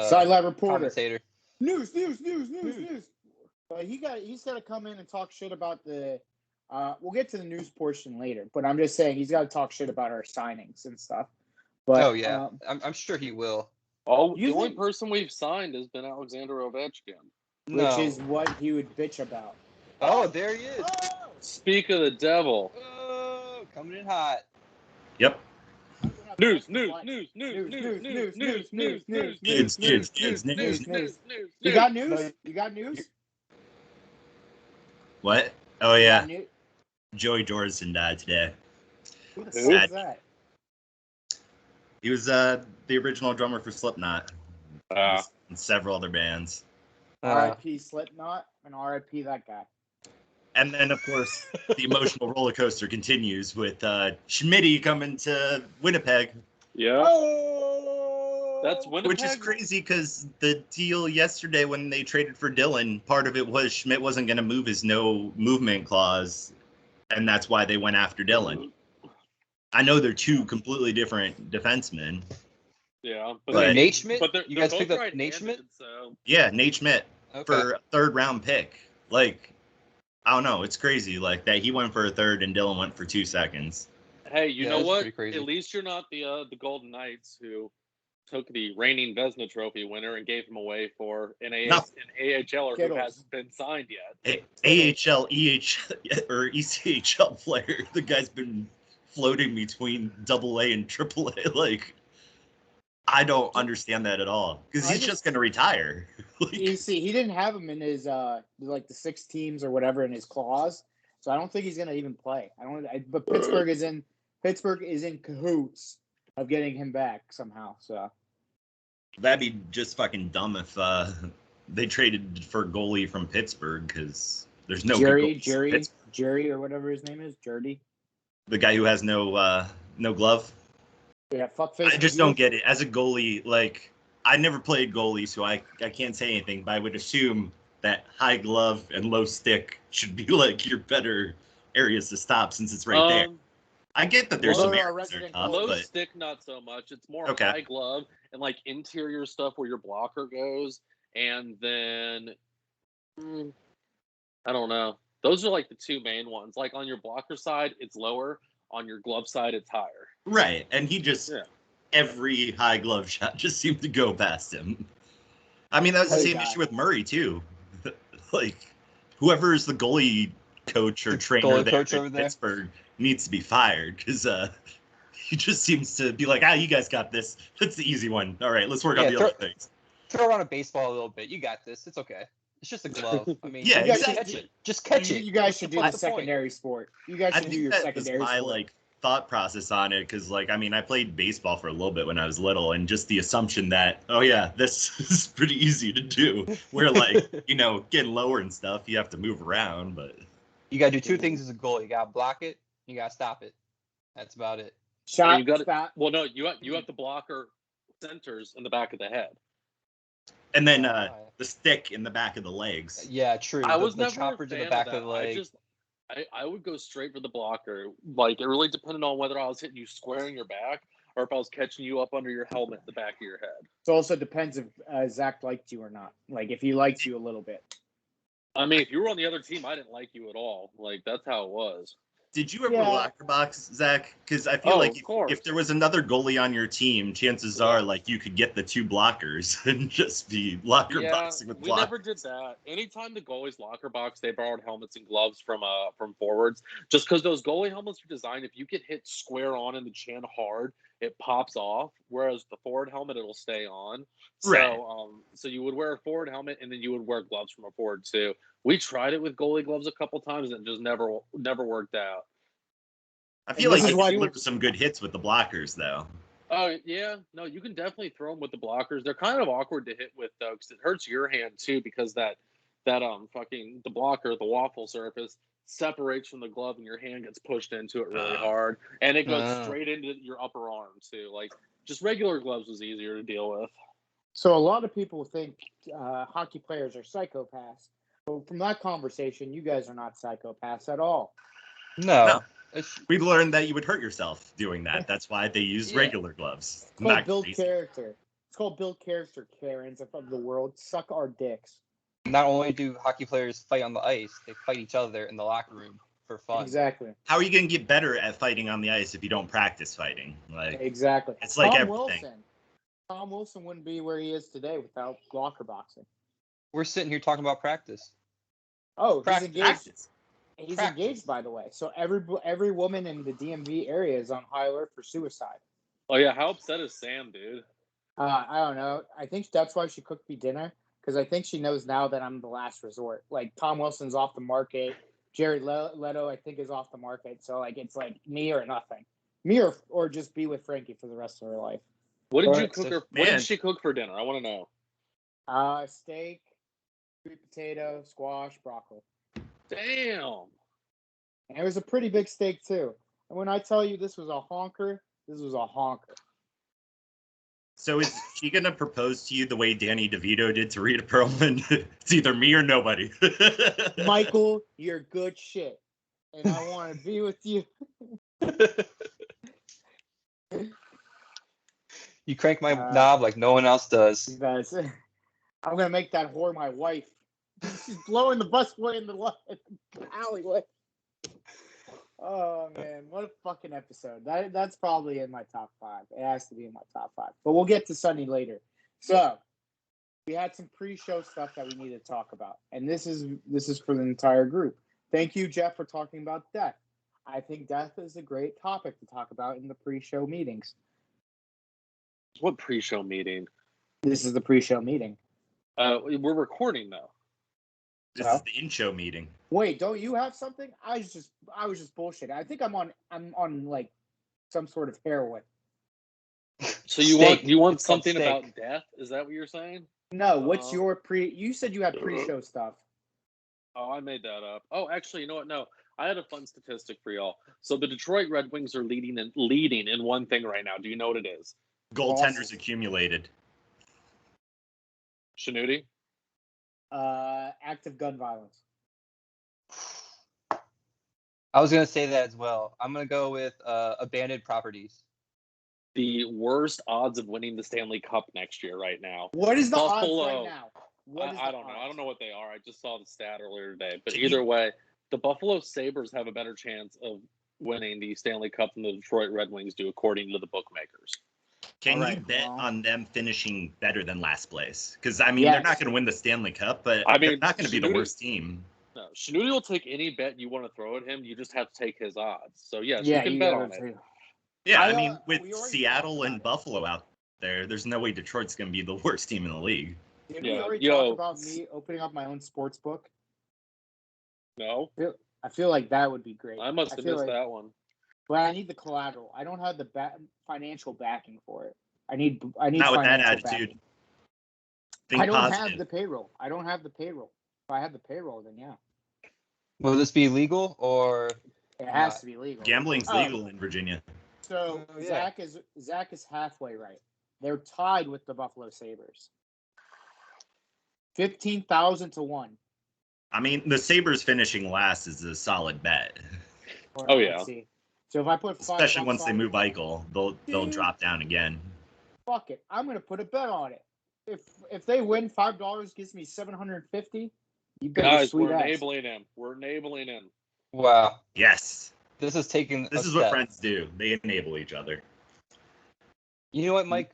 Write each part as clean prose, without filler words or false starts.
Sideline reporter. Commentator. News. He's got to come in and talk shit about the. We'll get to the news portion later, but I'm just saying he's got to talk shit about our signings and stuff. But, I'm sure he will. Oh, the only person we've signed has been Alexander Ovechkin. Which is what he would bitch about. Oh, there he is. Oh! Speak of the devil. Oh, coming in hot. Yep. News. You got news? You got news? What? Oh, yeah. Joey Jordison died today. Who the fuck is that? He was the original drummer for Slipknot and several other bands. R.I.P. Slipknot and R.I.P. that guy. And then, of course, the emotional roller coaster continues with Schmitty coming to Winnipeg. Yeah. Oh! That's Winnipeg. Which is crazy because the deal yesterday when they traded for Dylan, part of it was Schmidt wasn't going to move his no movement clause, and that's why they went after Dylan. I know they're two completely different defensemen. Yeah. But Nate Schmidt? But You guys picked up right-handed, Nate Schmidt? So. Yeah, Nate Schmidt for a third-round pick. Like, I don't know. It's crazy like that. He went for a third and Dylan went for 2 seconds. Hey, you know what? Crazy. At least you're not the Golden Knights who took the reigning Vezina Trophy winner and gave him away for an AHLer who hasn't been signed yet. AHL, or ECHL player. The guy's been floating between AA and AAA. Like, I don't understand that at all because he's just going to retire. You see, he didn't have him in his like the 6 teams or whatever in his clause, so I don't think he's going to even play. But Pittsburgh is in cahoots of getting him back somehow. So that'd be just fucking dumb if they traded for a goalie from Pittsburgh because there's no Jerry or whatever his name is, Jerdy. The guy who has no glove. Yeah, fuckface. I just don't get it. As a goalie, like, I never played goalie, so I can't say anything, but I would assume that high glove and low stick should be, like, your better areas to stop since it's right there. I get that there's some areas that are tough, low stick, not so much. It's more high glove and, like, interior stuff where your blocker goes, and then, I don't know. Those are, like, the 2 main ones. Like, on your blocker side, it's lower. On your glove side, it's higher. Right, and he just every high glove shot just seemed to go past him. I mean, that was the same issue with Murray too. Like, whoever is the goalie coach or trainer there in Pittsburgh needs to be fired because he just seems to be like, you guys got this. That's the easy one. All right, let's work on the other things. Throw around a baseball a little bit. You got this. It's okay. It's just a glove. I mean, exactly. Just catch it. You guys should do the secondary sport. You guys should do your secondary sport. I think that was my thought process on it because, I mean, I played baseball for a little bit when I was little, and just the assumption that, this is pretty easy to do. Where, getting lower and stuff, you have to move around, but you got to do 2 things as a goal. You got to block it. You got to stop it. That's about it. Stop. Well, no, you have to blocker centers in the back of the head. And then the stick in the back of the legs. Yeah, true. I was the never chopper to the back of the leg. I would go straight for the blocker. Like, it really depended on whether I was hitting you square in your back or if I was catching you up under your helmet in the back of your head. It also depends if Zach liked you or not. Like, if he liked you a little bit. I mean, if you were on the other team, I didn't like you at all. Like, that's how it was. Did you ever locker box, Zach? Because I feel like if there was another goalie on your team, chances are you could get the 2 blockers and just be locker boxing with blockers. We never did that. Anytime the goalies locker box, they borrowed helmets and gloves from forwards. Just because those goalie helmets are designed, if you get hit square on in the chin hard, it pops off. Whereas the forward helmet, it'll stay on. Right. So you would wear a forward helmet and then you would wear gloves from a forward too. We tried it with goalie gloves a couple times and it just never worked out. I feel like you can deliver some good hits with the blockers, though. Oh, yeah. No, you can definitely throw them with the blockers. They're kind of awkward to hit with, though, because it hurts your hand, too, because the blocker, the waffle surface, separates from the glove and your hand gets pushed into it really hard. And it goes straight into your upper arm, too. Like, just regular gloves was easier to deal with. So a lot of people think hockey players are psychopaths. But from that conversation, you guys are not psychopaths at all. No. We learned that you would hurt yourself doing that. That's why they use regular gloves. It's called build character. It's called build character, Karens of the world. Suck our dicks. Not only do hockey players fight on the ice, they fight each other in the locker room for fun. Exactly. How are you going to get better at fighting on the ice if you don't practice fighting? Like, exactly. It's like Tom everything. Tom Wilson wouldn't be where he is today without locker boxing. We're sitting here talking about practice. Oh, Practice. he's engaged. Practice. He's Practice. engaged, by the way. So every woman in the DMV area is on high alert for suicide. Oh yeah, how upset is Sam, dude? I don't know. I think that's why she cooked me dinner, because I think she knows now that I'm the last resort. Like, Tom Wilson's off the market. Jared Leto, I think, is off the market. So, like, it's like me or nothing. Me or just be with Frankie for the rest of her life. What did you Alright, cook so- her? What Man. did she cook for dinner? I want to know. Steak, sweet potato, squash, broccoli. Damn. And it was a pretty big steak, too. And when I tell you this was a honker, this was a honker. So is she going to propose to you the way Danny DeVito did to Rita Perlman? It's either me or nobody. Michael, you're good shit. And I want to be with you. You crank my knob like no one else does. That's it. I'm going to make that whore my wife. She's blowing the busboy in the alleyway. Oh, man. What a fucking episode. That's probably in my top 5. It has to be in my top 5. But we'll get to Sunny later. So, we had some pre-show stuff that we need to talk about. And this is for the entire group. Thank you, Jeff, for talking about death. I think death is a great topic to talk about in the pre-show meetings. What pre-show meeting? This is the pre-show meeting. We're recording though. This is the in-show meeting. Wait, don't you have something? I was just bullshitting. I think I'm on like some sort of heroin. So Steak. you want It's called something steak. about death? Is that what you're saying? No, what's Uh-huh. your you said you had pre-show stuff. Oh, I made that up. Oh, actually, you know what? No, I had a fun statistic for y'all. So the Detroit Red Wings are leading in one thing right now. Do you know what it is? Goaltenders Awesome. accumulated. Shanuti? Active gun violence. I was gonna say that as well. I'm gonna go with abandoned properties. The worst odds of winning the Stanley Cup next year right now. What is the Buffalo. odds right now? I don't know. I don't know what they are. I just saw the stat earlier today. But Can you- either way, the Buffalo Sabres have a better chance of winning the Stanley Cup than the Detroit Red Wings do, according to the bookmakers. Can All right, you bet well- on them finishing better than last place? Because, I mean, Yes. they're not going to win the Stanley Cup, but I they're mean, not going to be the Shanuti- worst team. No, Shanuti will take any bet you want to throw at him. You just have to take his odds. So, yes, Yeah, you can bet gotta on it. too. Yeah, I I, mean, with we already Seattle talked and about it. Buffalo out there's no way Detroit's going to be the worst team in the league. Did Yeah, we already yo. talk about me opening up my own sports book? No, I feel like that would be great. I must have feel missed like- that one. But I need the collateral. I don't have the financial backing for it. I need Not with that financial attitude. backing. Think I don't positive. have the payroll. If I had the payroll, then yeah, Will this be legal or? it has Not. to be legal. Gambling's Oh, legal in Virginia. So Oh, yeah. Zach is halfway right. They're tied with the Buffalo Sabres. 15,000 to 1. I mean, the Sabres finishing last is a solid bet. Hold Oh, on, yeah. let's see. So if I put Especially $5 once they on it, move Eichel, they'll Dude. drop down again. fuck it. I'm gonna put a bet on it. If they win, $5 gives me $750. You bet your Guys, sweet we're ass. enabling him. We're enabling him. Wow, Yes. this is taking. This a is what step. friends do. They enable each other. You know what, Mike?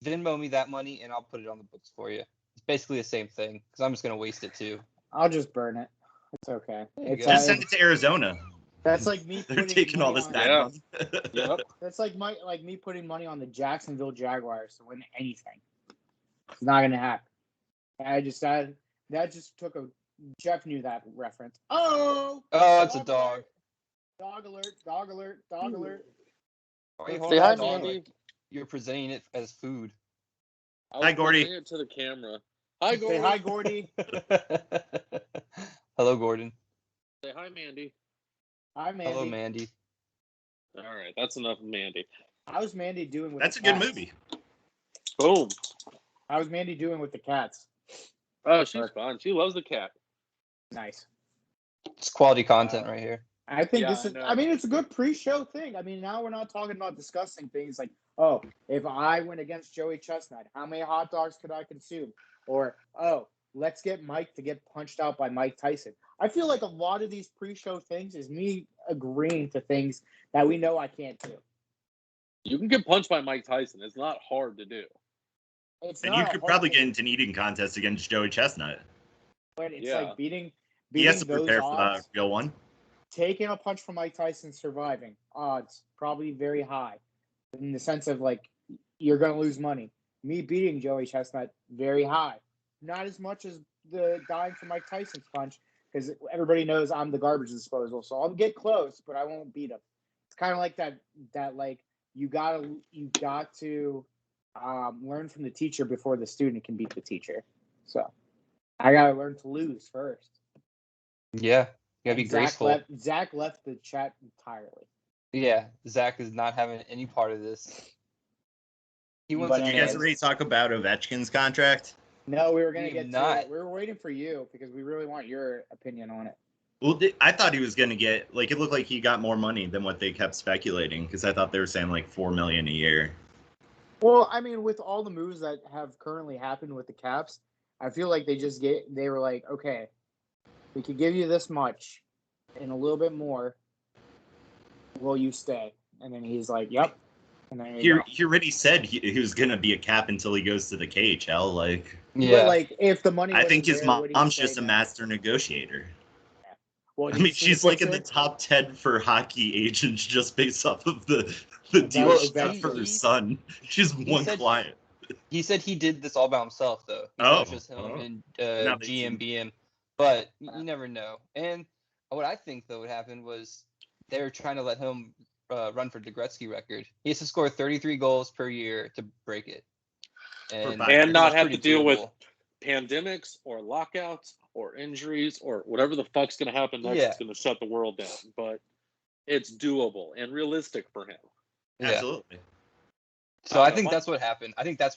Venmo me that money and I'll put it on the books for you. It's basically the same thing because I'm just gonna waste it too. I'll just burn it. It's okay. There you It's, go. Just send it to Arizona. that's like me. They're putting taking all money this on- bad Yeah. money. Yep. That's like me putting money on the Jacksonville Jaguars to win anything. It's not gonna happen. That just took a. Jeff knew that reference. Oh. Oh, it's a dog. Dog alert! Dog alert! Dog alert! Why are you Say holding hi, that dog Mandy. like you're presenting it as food? I was Hi, Gordy. presenting it to the camera. Hi, Gordy. Say hi, Gordy. Hello, Gordon. Say hi, Mandy. Hi, Mandy. Hello, Mandy. All right, that's enough of Mandy. How's Mandy doing with That's the a good cats? movie. Boom. How's Mandy doing with the cats? Oh, she's fine. She loves the cat. Nice. It's quality content right here. I think Yeah, this is. I know. I mean, it's a good pre-show thing. I mean, now we're not talking about discussing things like, oh, if I went against Joey Chestnut, how many hot dogs could I consume? Or, oh, let's get Mike to get punched out by Mike Tyson. I feel like a lot of these pre-show things is me agreeing to things that we know I can't do. You can get punched by Mike Tyson. It's not hard to do. It's And not you a could hard probably thing, get into an eating contest against Joey Chestnut. but it's Yeah. like beating He has to those prepare for odds. the real one. Taking a punch from Mike Tyson, surviving odds probably very high, in the sense of like you're going to lose money. Me beating Joey Chestnut, very high. Not as much as the dying from Mike Tyson's punch, because everybody knows I'm the garbage disposal. So I'll get close, but I won't beat him. It's kind of like that like you got to learn from the teacher before the student can beat the teacher. So I got to learn to lose first. Yeah. You gotta be graceful. Zach left the chat entirely. Yeah, Zach is not having any part of this. He wants But a Did you guys chance. already talk about Ovechkin's contract? No, we were gonna We get have to not. it. We were waiting for you because we really want your opinion on it. Well, I thought he was going to get, like, it looked like he got more money than what they kept speculating, because I thought they were saying, like, $4 million a year. Well, I mean, with all the moves that have currently happened with the Caps, I feel like they were like, okay, we could give you this much and a little bit more. Will you stay? And then he's like, yep. And then He already said he was going to be a Cap until he goes to the KHL. Like, Yeah. But like, if the money, I think his there, would he mom's stay just a now? master negotiator. Well, I mean, she's like in the top 10 for hockey agents just based off of the deal Well, she got for her son. She's one client. He said he did this all by himself, though. He said it was just him and Now they seem- GMBM. But you never know. And what I think, though, would happen was they were trying to let him run for the Gretzky record. He has to score 33 goals per year to break it. And not that's have to pretty deal with doable. pandemics or lockouts or injuries or whatever the fuck's going to happen next. Yeah. It's going to shut the world down. But it's doable and realistic for him. Yeah. Absolutely. So I think that's what happened. I think that's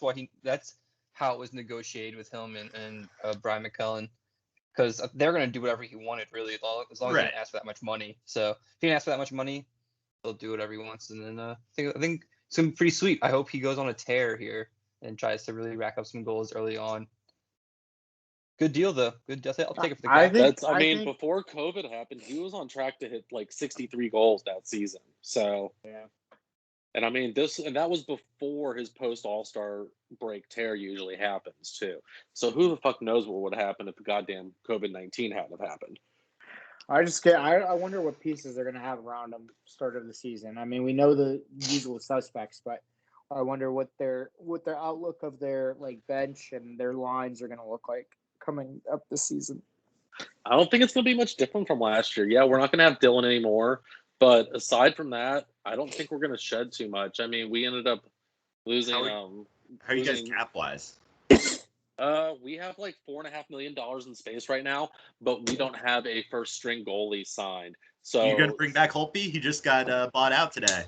how it was negotiated with him and Brian McCullen, because they're going to do whatever he wanted, really, as long as he didn't ask for that much money. So if he didn't ask for that much money, he'll do whatever he wants. And then I think it's going to be pretty sweet. I hope he goes on a tear here and tries to really rack up some goals early on. Good deal, though. Good. I'll take it for the Caps. I mean, before COVID happened, he was on track to hit like 63 goals that season. So, yeah. And I mean, that was before his post All-Star break tear usually happens too. So who the fuck knows what would happen if the goddamn COVID-19 hadn't have happened? I wonder what pieces they're gonna have around him start of the season. I mean, we know the usual suspects, but I wonder what their outlook of their like bench and their lines are gonna look like coming up this season. I don't think it's gonna be much different from last year. Yeah, we're not gonna have Dylan anymore. But aside from that, I don't think we're going to shed too much. I mean, we ended up losing. How are you guys cap wise? We have like $4.5 million in space right now, but we don't have a first string goalie signed. So you're going to bring back Holtby? He just got bought out today.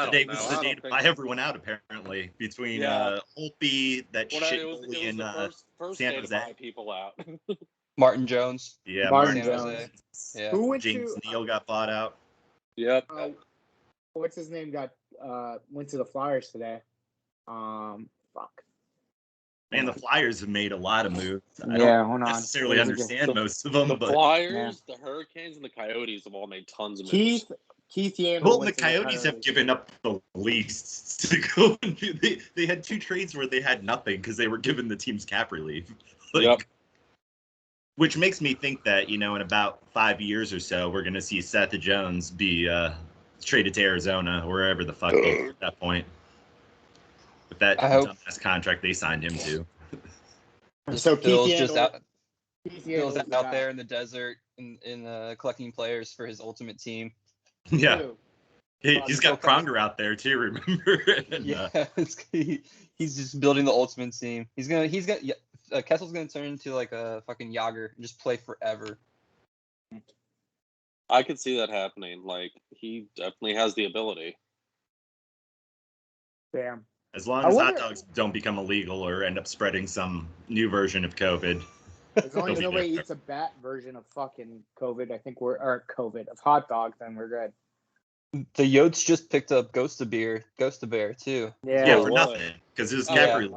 Today was the day to buy everyone out, apparently, between Holtby, that shit goalie, and first San day Jose. to buy people out. Martin Jones. Yeah, Martin Jones. Yeah. Who went James Neal got bought out. Yep. What's his name? Went to the Flyers today. Fuck. Man, the Flyers have made a lot of moves. I hold don't on. necessarily understand most of them, The but Flyers, the Hurricanes, and the Coyotes have all made tons of moves. Keith Yandel. Well, the Coyotes have given up the least to go and do. They had 2 trades where they had nothing because they were given the team's cap relief. Yep. Which makes me think that, in about 5 years or so, we're going to see Seth Jones be traded to Arizona or wherever the fuck he is at that point. With that dumbass contract they signed him to. So Phil's Keith just out. Phil's out there in the desert in collecting players for his ultimate team. Yeah. He's got Pronger out there too, remember? And, he's just building the ultimate team. Kessel's gonna turn into like a fucking Yager and just play forever. I could see that happening. Like, he definitely has the ability. Damn. As long as hot dogs don't become illegal or end up spreading some new version of COVID. As long as nobody eats a bat version of fucking COVID, I think of hot dog, then we're good. The Yotes just picked up Ghost of Bear too. Yeah. for nothing because it was cap relief.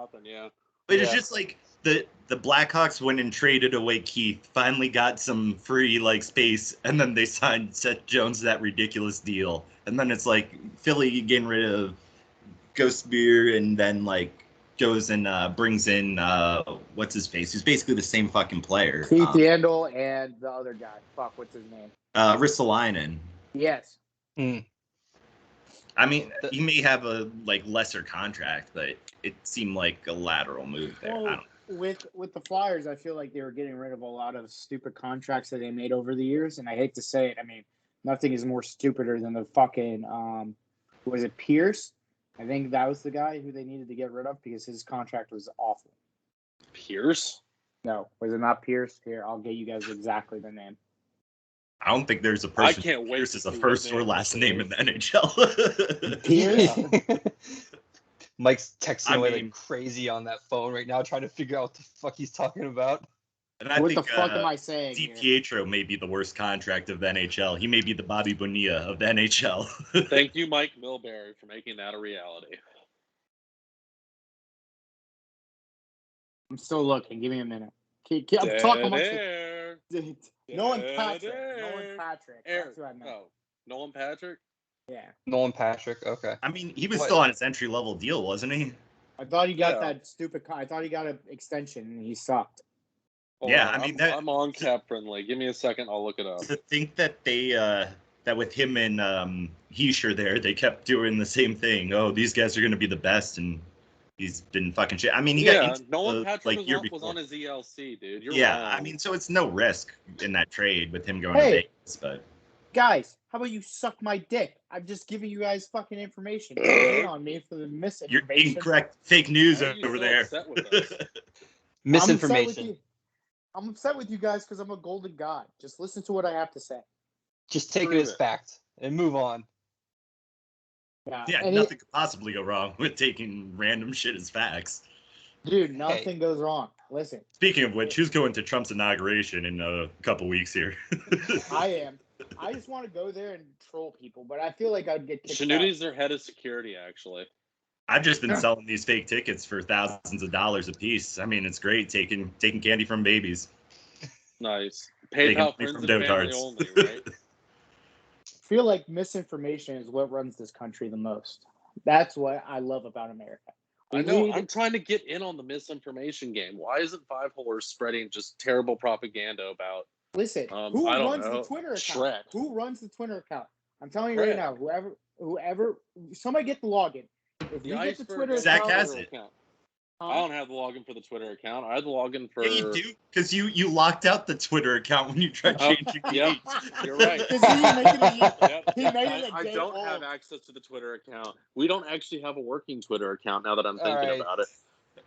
But it's just like the Blackhawks went and traded away Keith, finally got some free like space, and then they signed Seth Jones to that ridiculous deal. And then it's like Philly getting rid of Ghost Beer and then like goes and brings in what's his face? Who's basically the same fucking player. Keith Yandel and the other guy. Fuck, what's his name? Ristolainen. Yes. I mean, he may have a like lesser contract, but it seemed like a lateral move there. Well, with the Flyers, I feel like they were getting rid of a lot of stupid contracts that they made over the years, and I hate to say it. I mean, nothing is more stupider than the fucking was it Pierce? I think that was the guy who they needed to get rid of because his contract was awful. Pierce? No, was it not Pierce? Here, I'll get you guys exactly the name. I don't think there's a person. I can't wait. Pierce is a first or last name in the NHL. Pierce. Mike's texting away like crazy on that phone right now, trying to figure out what the fuck he's talking about. And I what think, the fuck am I saying? DiPietro may be the worst contract of the NHL. He may be the Bobby Bonilla of the NHL. Thank you, Mike Milbury, for making that a reality. I'm still looking. Give me a minute. I'm talking about Nolan Patrick. Nolan Patrick. That's what I meant. Oh, Nolan Patrick? Yeah. Nolan Patrick. Okay. I mean, he was still on his entry level deal, wasn't he? I thought he got that stupid. I thought he got an extension, and he sucked. I mean, I'm on cap friendly. Give me a second. I'll look it up. To think that they that with him and Heischer there, they kept doing the same thing. Oh, these guys are going to be the best, and he's been fucking shit. I mean, he got Nolan Patrick like was on his ELC, dude. You're wrong. I mean, so it's no risk in that trade with him going to Vegas, but. Guys, how about you suck my dick? I'm just giving you guys fucking information. Don't hate on me for the misinformation. You're incorrect. Fake news over there. Misinformation. I'm upset with you guys because I'm a golden god. Just listen to what I have to say. Just take it as fact and move on. Yeah, nothing could possibly go wrong with taking random shit as facts. Dude, nothing goes wrong. Listen. Speaking of which, who's going to Trump's inauguration in a couple weeks here? I am. I just want to go there and troll people, but I feel like I'd get kicked Shanuti's their head of security, actually. I've just been selling these fake tickets for thousands of dollars a piece. I mean, it's great taking candy from babies. Nice. PayPal friends and family only, right? I feel like misinformation is what runs this country the most. That's what I love about America. I know. I'm trying to get in on the misinformation game. Why isn't Five Holers spreading just terrible propaganda about? Listen, who runs the Twitter account? Who runs the Twitter account? I'm telling you right now, whoever, somebody get the login. If you get the Twitter account, Zach has it. I don't have the login for the Twitter account. I have the login for. Yeah, you do, because you locked out the Twitter account when you tried changing it. Yep, you're right. I don't have access to the Twitter account. We don't actually have a working Twitter account now that I'm thinking about it.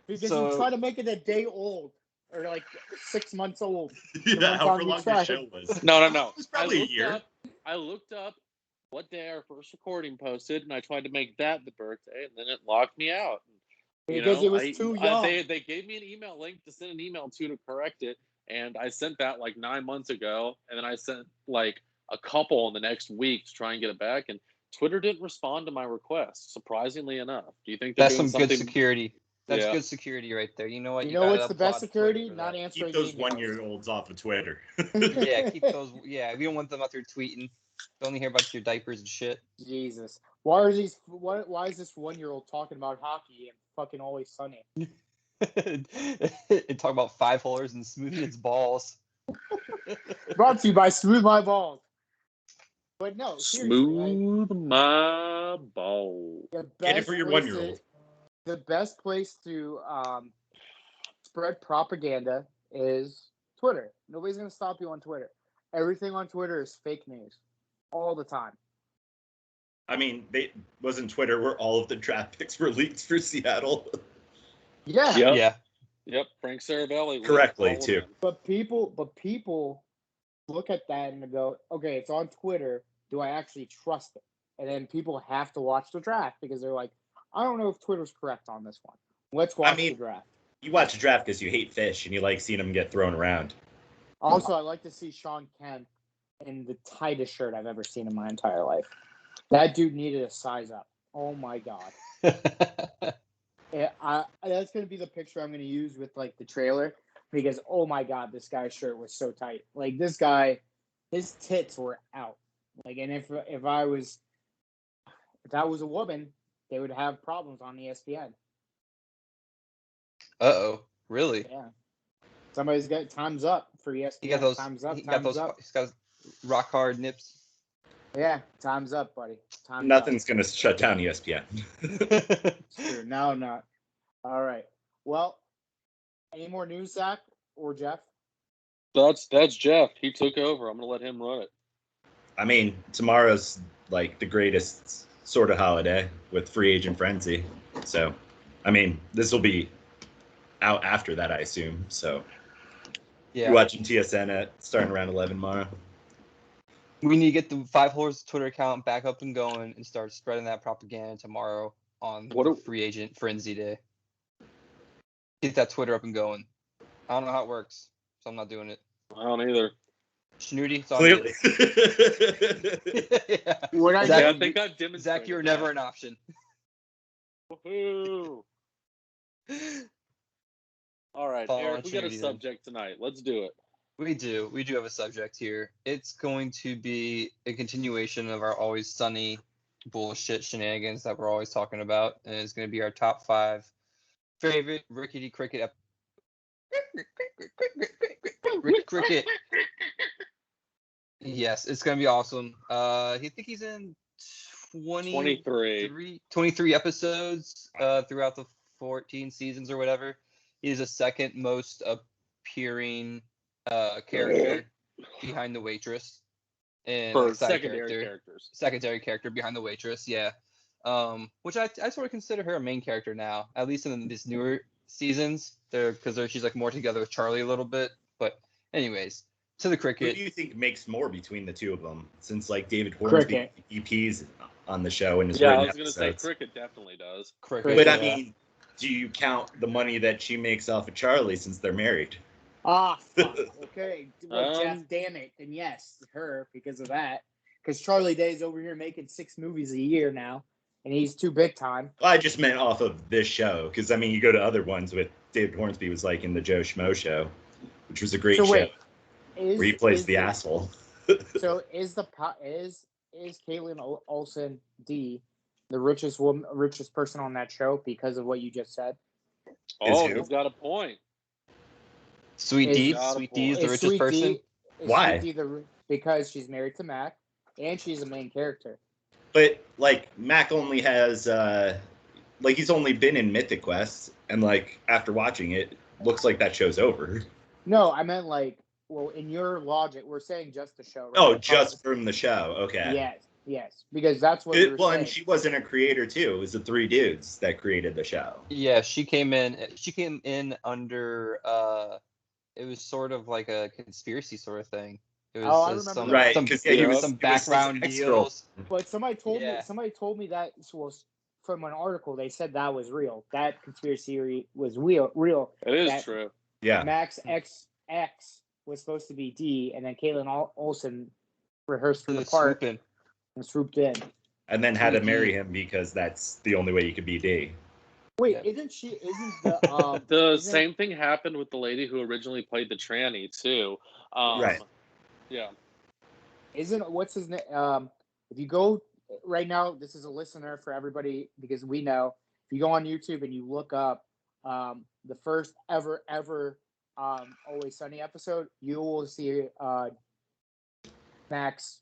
Because you try to make it a day old. Or like 6 months old. Yeah, however long the show was. No. It was probably a year. I looked up what day our first recording posted, and I tried to make that the birthday, and then it locked me out. Because it was too young. They gave me an email link to send an email to correct it, and I sent that like 9 months ago, and then I sent like a couple in the next week to try and get it back, and Twitter didn't respond to my request, surprisingly enough. Do you think that's some good security? That's good security right there. You know what? You know what's the best security? Not answering. Keep those 1-year-olds off of Twitter. Yeah, keep those. Yeah, we don't want them out there tweeting. Don't hear about your diapers and shit. Jesus, why is this 1-year-old talking about hockey and fucking Always Sunny? And talk about Five Holers and smoothing its balls. Brought to you by Smooth My Balls. But no, smooth my balls. Get it for your 1-year-old. The best place to spread propaganda is Twitter. Nobody's going to stop you on Twitter. Everything on Twitter is fake news all the time. I mean, wasn't Twitter where all of the draft picks were leaked for Seattle? Yeah. Yep. Frank Saravelli. Correctly, too. But people look at that and go, okay, it's on Twitter. Do I actually trust it? And then people have to watch the draft because they're like, I don't know if Twitter's correct on this one. Let's watch the draft. You watch the draft because you hate fish and you like seeing them get thrown around. Also, I like to see Sean Kemp in the tightest shirt I've ever seen in my entire life. That dude needed a size up. Oh my god. That's gonna be the picture I'm gonna use with like the trailer because oh my god, this guy's shirt was so tight. Like this guy, his tits were out. Like, and if that was a woman, they would have problems on ESPN. Uh-oh. Really? Yeah. Somebody's got time's up for ESPN. He got those. Time's up. He's got rock hard nips. Yeah, time's up, buddy. Nothing's going to shut down ESPN. Sure. No, not. All right. Well, any more news, Zach or Jeff? That's Jeff. He took over. I'm gonna let him run it. I mean, tomorrow's like the greatest sort of holiday with free agent frenzy. So, I mean, this will be out after that, I assume. So, Yeah. you're watching TSN at starting around 11 tomorrow. We need to get the Five Holers Twitter account back up and going and start spreading that propaganda tomorrow on free agent frenzy day. Get that Twitter up and going. I don't know how it works, so I'm not doing it. I don't either. Snooty, it's on Clearly. Yeah. We're not Zach, I think I've demonstrated. Zach, you're never an option. Woohoo! All right, Follow Eric, we got a Trinity, subject tonight. Let's do it. We do have a subject here. It's going to be a continuation of our always sunny bullshit shenanigans that we're always talking about, and it's going to be our top 5 favorite rickety cricket cricket. Yes, it's going to be awesome. I think he's in 23 episodes throughout the 14 seasons or whatever. He's the second most appearing character behind the waitress, and For secondary character behind the waitress, yeah. Which I sort of consider her a main character now, at least in these newer seasons, because she's like more together with Charlie a little bit. But anyways, to the cricket. Who do you think makes more between the two of them? Since like David Hornsby EPs on the show and his I was going to say cricket definitely does. Cricket, but I mean, do you count the money that she makes off of Charlie since they're married? Ah, fuck. Okay. Well, Jeff, damn it. And yes, her because of that. Because Charlie Day's over here making 6 movies a year now, and he's too big time. Well, I just meant off of this show, because I mean, you go to other ones with David Hornsby was like in the Joe Schmo show, which was a great show where he plays the asshole. So is Caitlin Olsen D the richest person on that show because of what you just said? Oh, he's got a point. Sweet D is the richest person. Why? Because she's married to Mac, and she's a main character. But like Mac only has he's only been in Mythic Quest, and like after watching it, looks like that show's over. No, I meant like, well, in your logic, we're saying just the show. Right? Oh, just from the show. Okay. Yes, because that's what. Well, and she wasn't a creator too. It was the 3 dudes that created the show. Yeah, she came in under. It was sort of like a conspiracy sort of thing. It was some background deals. But somebody told me that was from an article. They said that was real. That conspiracy was real. It is true. Yeah. Max XX was supposed to be D, and then Caitlin Olsen rehearsed for the part and swooped in. And then had to marry him because that's the only way you could be D. Wait, isn't the the same thing happened with the lady who originally played the tranny too? Right. Yeah. What's his name? If you go right now, this is a listener for everybody because we know. If you go on YouTube and you look up the first ever Always Sunny episode, you will see Mac's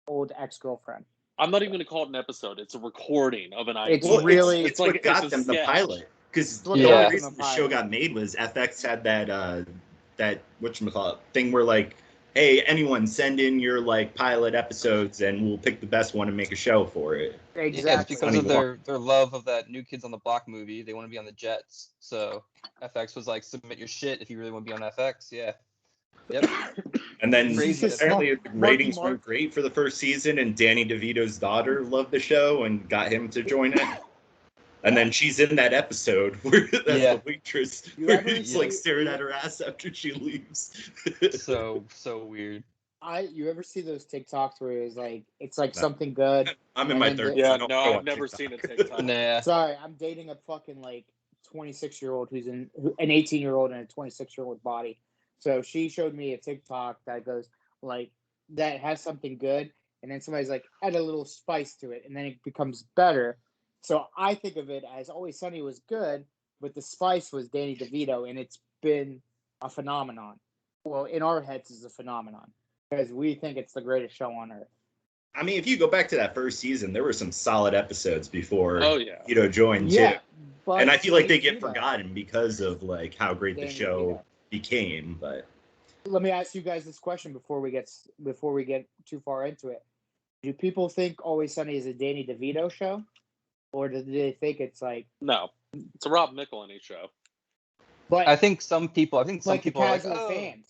old ex-girlfriend. I'm not even going to call it an episode. It's a recording of an idea. It's what got them the pilot. Because the only reason the show got made was FX had that whatchamacallit thing where like, hey, anyone send in your like pilot episodes and we'll pick the best one and make a show for it. Exactly. Yeah, it's because of their love of that New Kids on the Block movie. They want to be on the Jets. So FX was like, submit your shit if you really want to be on FX. Yeah. Yep. And then apparently ratings weren't great for the first season, and Danny DeVito's daughter loved the show and got him to join it. And then she's in that episode where that's the waitress where he's like staring at her ass after she leaves. so weird. You ever see those TikToks where it's like something good? I'm in my 30s. Yeah, I don't no, go I've on never TikTok. seen a TikTok. Nah. Sorry, I'm dating a fucking 26-year-old who's an 18-year-old and a 26-year-old body. So she showed me a TikTok that goes that has something good, and then somebody's add a little spice to it, and then it becomes better. So I think of it as Always Sunny was good, but the spice was Danny DeVito, and it's been a phenomenon. Well, in our heads, it's a phenomenon because we think it's the greatest show on earth. I mean, if you go back to that first season, there were some solid episodes before joined Yeah, too. but And I feel like they Danny get DeVito, forgotten because of how great the Danny show DeVito. became. But Let me ask you guys this question before we get too far into it. Do people think Always Sunny is a Danny DeVito show, or do they think it's No, it's a Rob McElhenney show. But I think some people are casual like, oh. fans.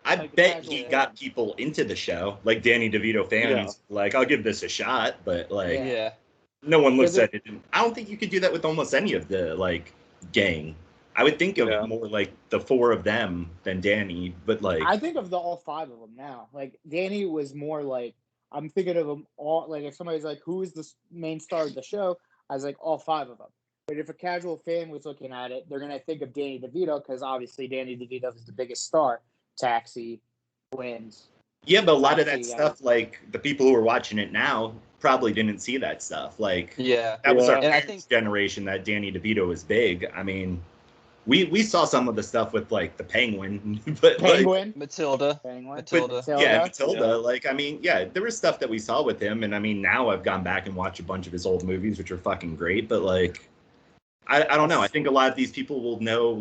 I Like the bet casual he fan. got people into the show, like Danny DeVito fans. I'll give this a shot, but Yeah. no one looks at it. I don't think you could do that with almost any of the gang. I would think of more like the four of them than Danny, but I think of all five of them now. Danny was more I'm thinking of them all. If somebody's who is the main star of the show, I was all five of them. But if a casual fan was looking at it, they're gonna think of Danny DeVito because obviously Danny DeVito is the biggest star. Taxi, Twins. Yeah, but a lot of that stuff, the people who are watching it now probably didn't see that stuff. That was our parents' generation that Danny DeVito was big. I mean, we saw some of the stuff with the Penguin, but Matilda. Matilda. Yeah, Matilda. I mean, there was stuff that we saw with him, and I mean, now I've gone back and watched a bunch of his old movies, which are fucking great. But I don't know. I think a lot of these people will know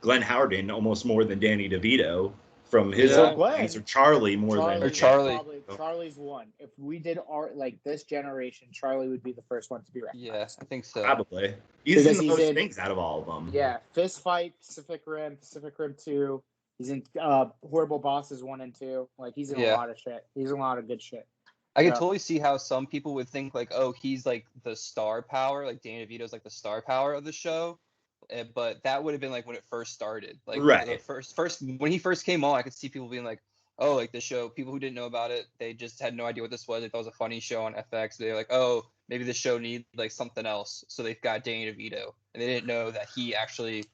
Glenn Howerton almost more than Danny DeVito from his things, or Charlie more than Charlie. Charlie's one. If we did art this generation, Charlie would be the first one to be recognized. Yeah, I think so. Probably. He's in the most things out of all of them. Yeah, Fist Fight, Pacific Rim 2. He's in Horrible Bosses 1 and 2. He's in a lot of shit. He's in a lot of good shit. I can totally see how some people would think oh, he's the star power, Danny DeVito's the star power of the show. But that would have been when it first started. Right. First when he first came on, I could see people being oh, the show. People who didn't know about it, they just had no idea what this was. They thought it was a funny show on FX. They're oh, maybe the show needs something else. So they've got Danny DeVito, and they didn't know that he actually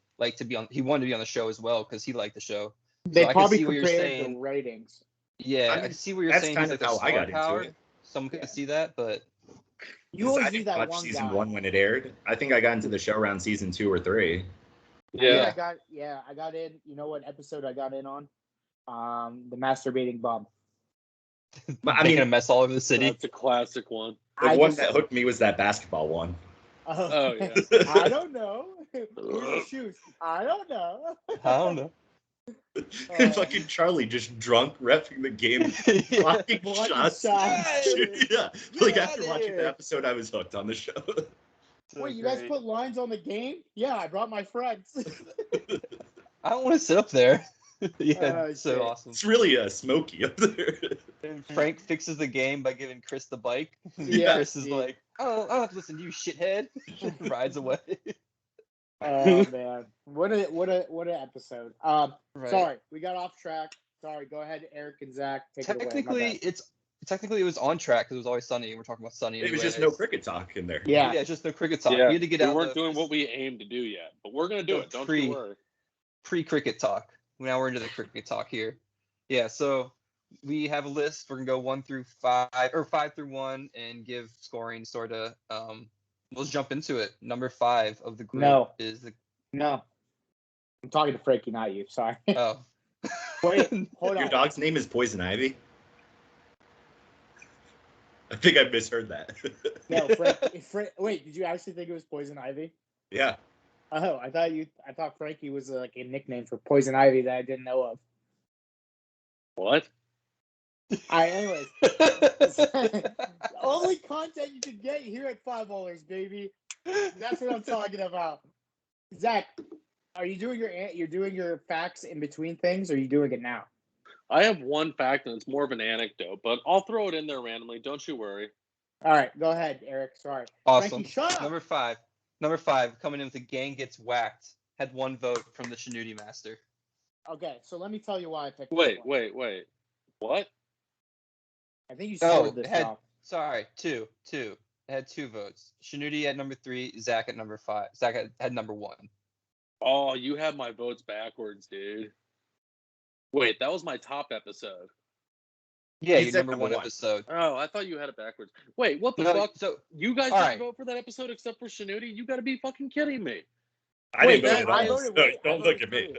he wanted to be on the show as well because he liked the show. They so probably I can see what you're compared saying. the ratings. Yeah, I can see what you're saying. That's He's kind of how I got power. into it. Someone could see that, but you always I didn't that watch one season guy. 1 when it aired. I think I got into the show around season 2 or 3. Yeah, I got in. You know what episode I got in on? The masturbating bum. Making a mess all over the city. That's a classic one. The one that hooked me was that basketball one. Oh yeah. I don't know. Who's the shoes? I don't know. Fucking Charlie just drunk refing the game, blocking shots. Yeah. After watching the episode, I was hooked on the show. Wait, you guys put lines on the game? Yeah, I brought my friends. I don't want to sit up there. So awesome. It's really smoky up there. And Frank fixes the game by giving Chris the bike. Yeah, Chris is oh, I don't have to listen to you, shithead. Rides away. Oh man, what an episode. Right. Sorry, we got off track. Sorry, go ahead, Eric and Zach. Take it away. Technically it was on track because it was Always Sunny. We're talking about Sunny. It was just no cricket talk in there. Yeah, it's just no cricket talk. Yeah. We had to get we out. We weren't doing what we aimed to do yet, but we're gonna do it. Don't you worry. Pre-cricket talk. Now we're into the cricket talk here. Yeah, so we have a list. We're gonna go 1 through 5 or 5 through 1 and give scoring sort of. Let's jump into it. Number 5 of the group is the. No, I'm talking to Frankie, not you. Sorry. Oh. Wait, hold on. Your dog's name is Poison Ivy? I think I misheard that. No, wait, did you actually think it was Poison Ivy? Yeah. Oh, I thought Frankie was a nickname for Poison Ivy that I didn't know of. What? Anyways. Only content you can get here at $5, baby. That's what I'm talking about. Zach, are you doing your facts in between things, or are you doing it now? I have one fact, and it's more of an anecdote, but I'll throw it in there randomly. Don't you worry. All right, go ahead, Eric. Sorry. Awesome. Frankie, shut up. Number 5, coming in with the gang gets whacked. Had 1 vote from the Shanuti Master. Okay, so let me tell you why I picked. Wait. What? I think you sorted this had, out. Sorry, two. It had 2 votes. Shanuti at number 3, Zach at number 5. Zach had number 1. Oh, you have my votes backwards, dude. Wait, that was my top episode. Yeah, He your said number number 1 one. episode. Oh, I thought you had it backwards. Wait, what the No, fuck? so You guys all didn't right. vote for that episode except for Shanuti? You got to be fucking kidding me. I Wait, didn't vote I at all. voted. So Wait, I don't voted look at me.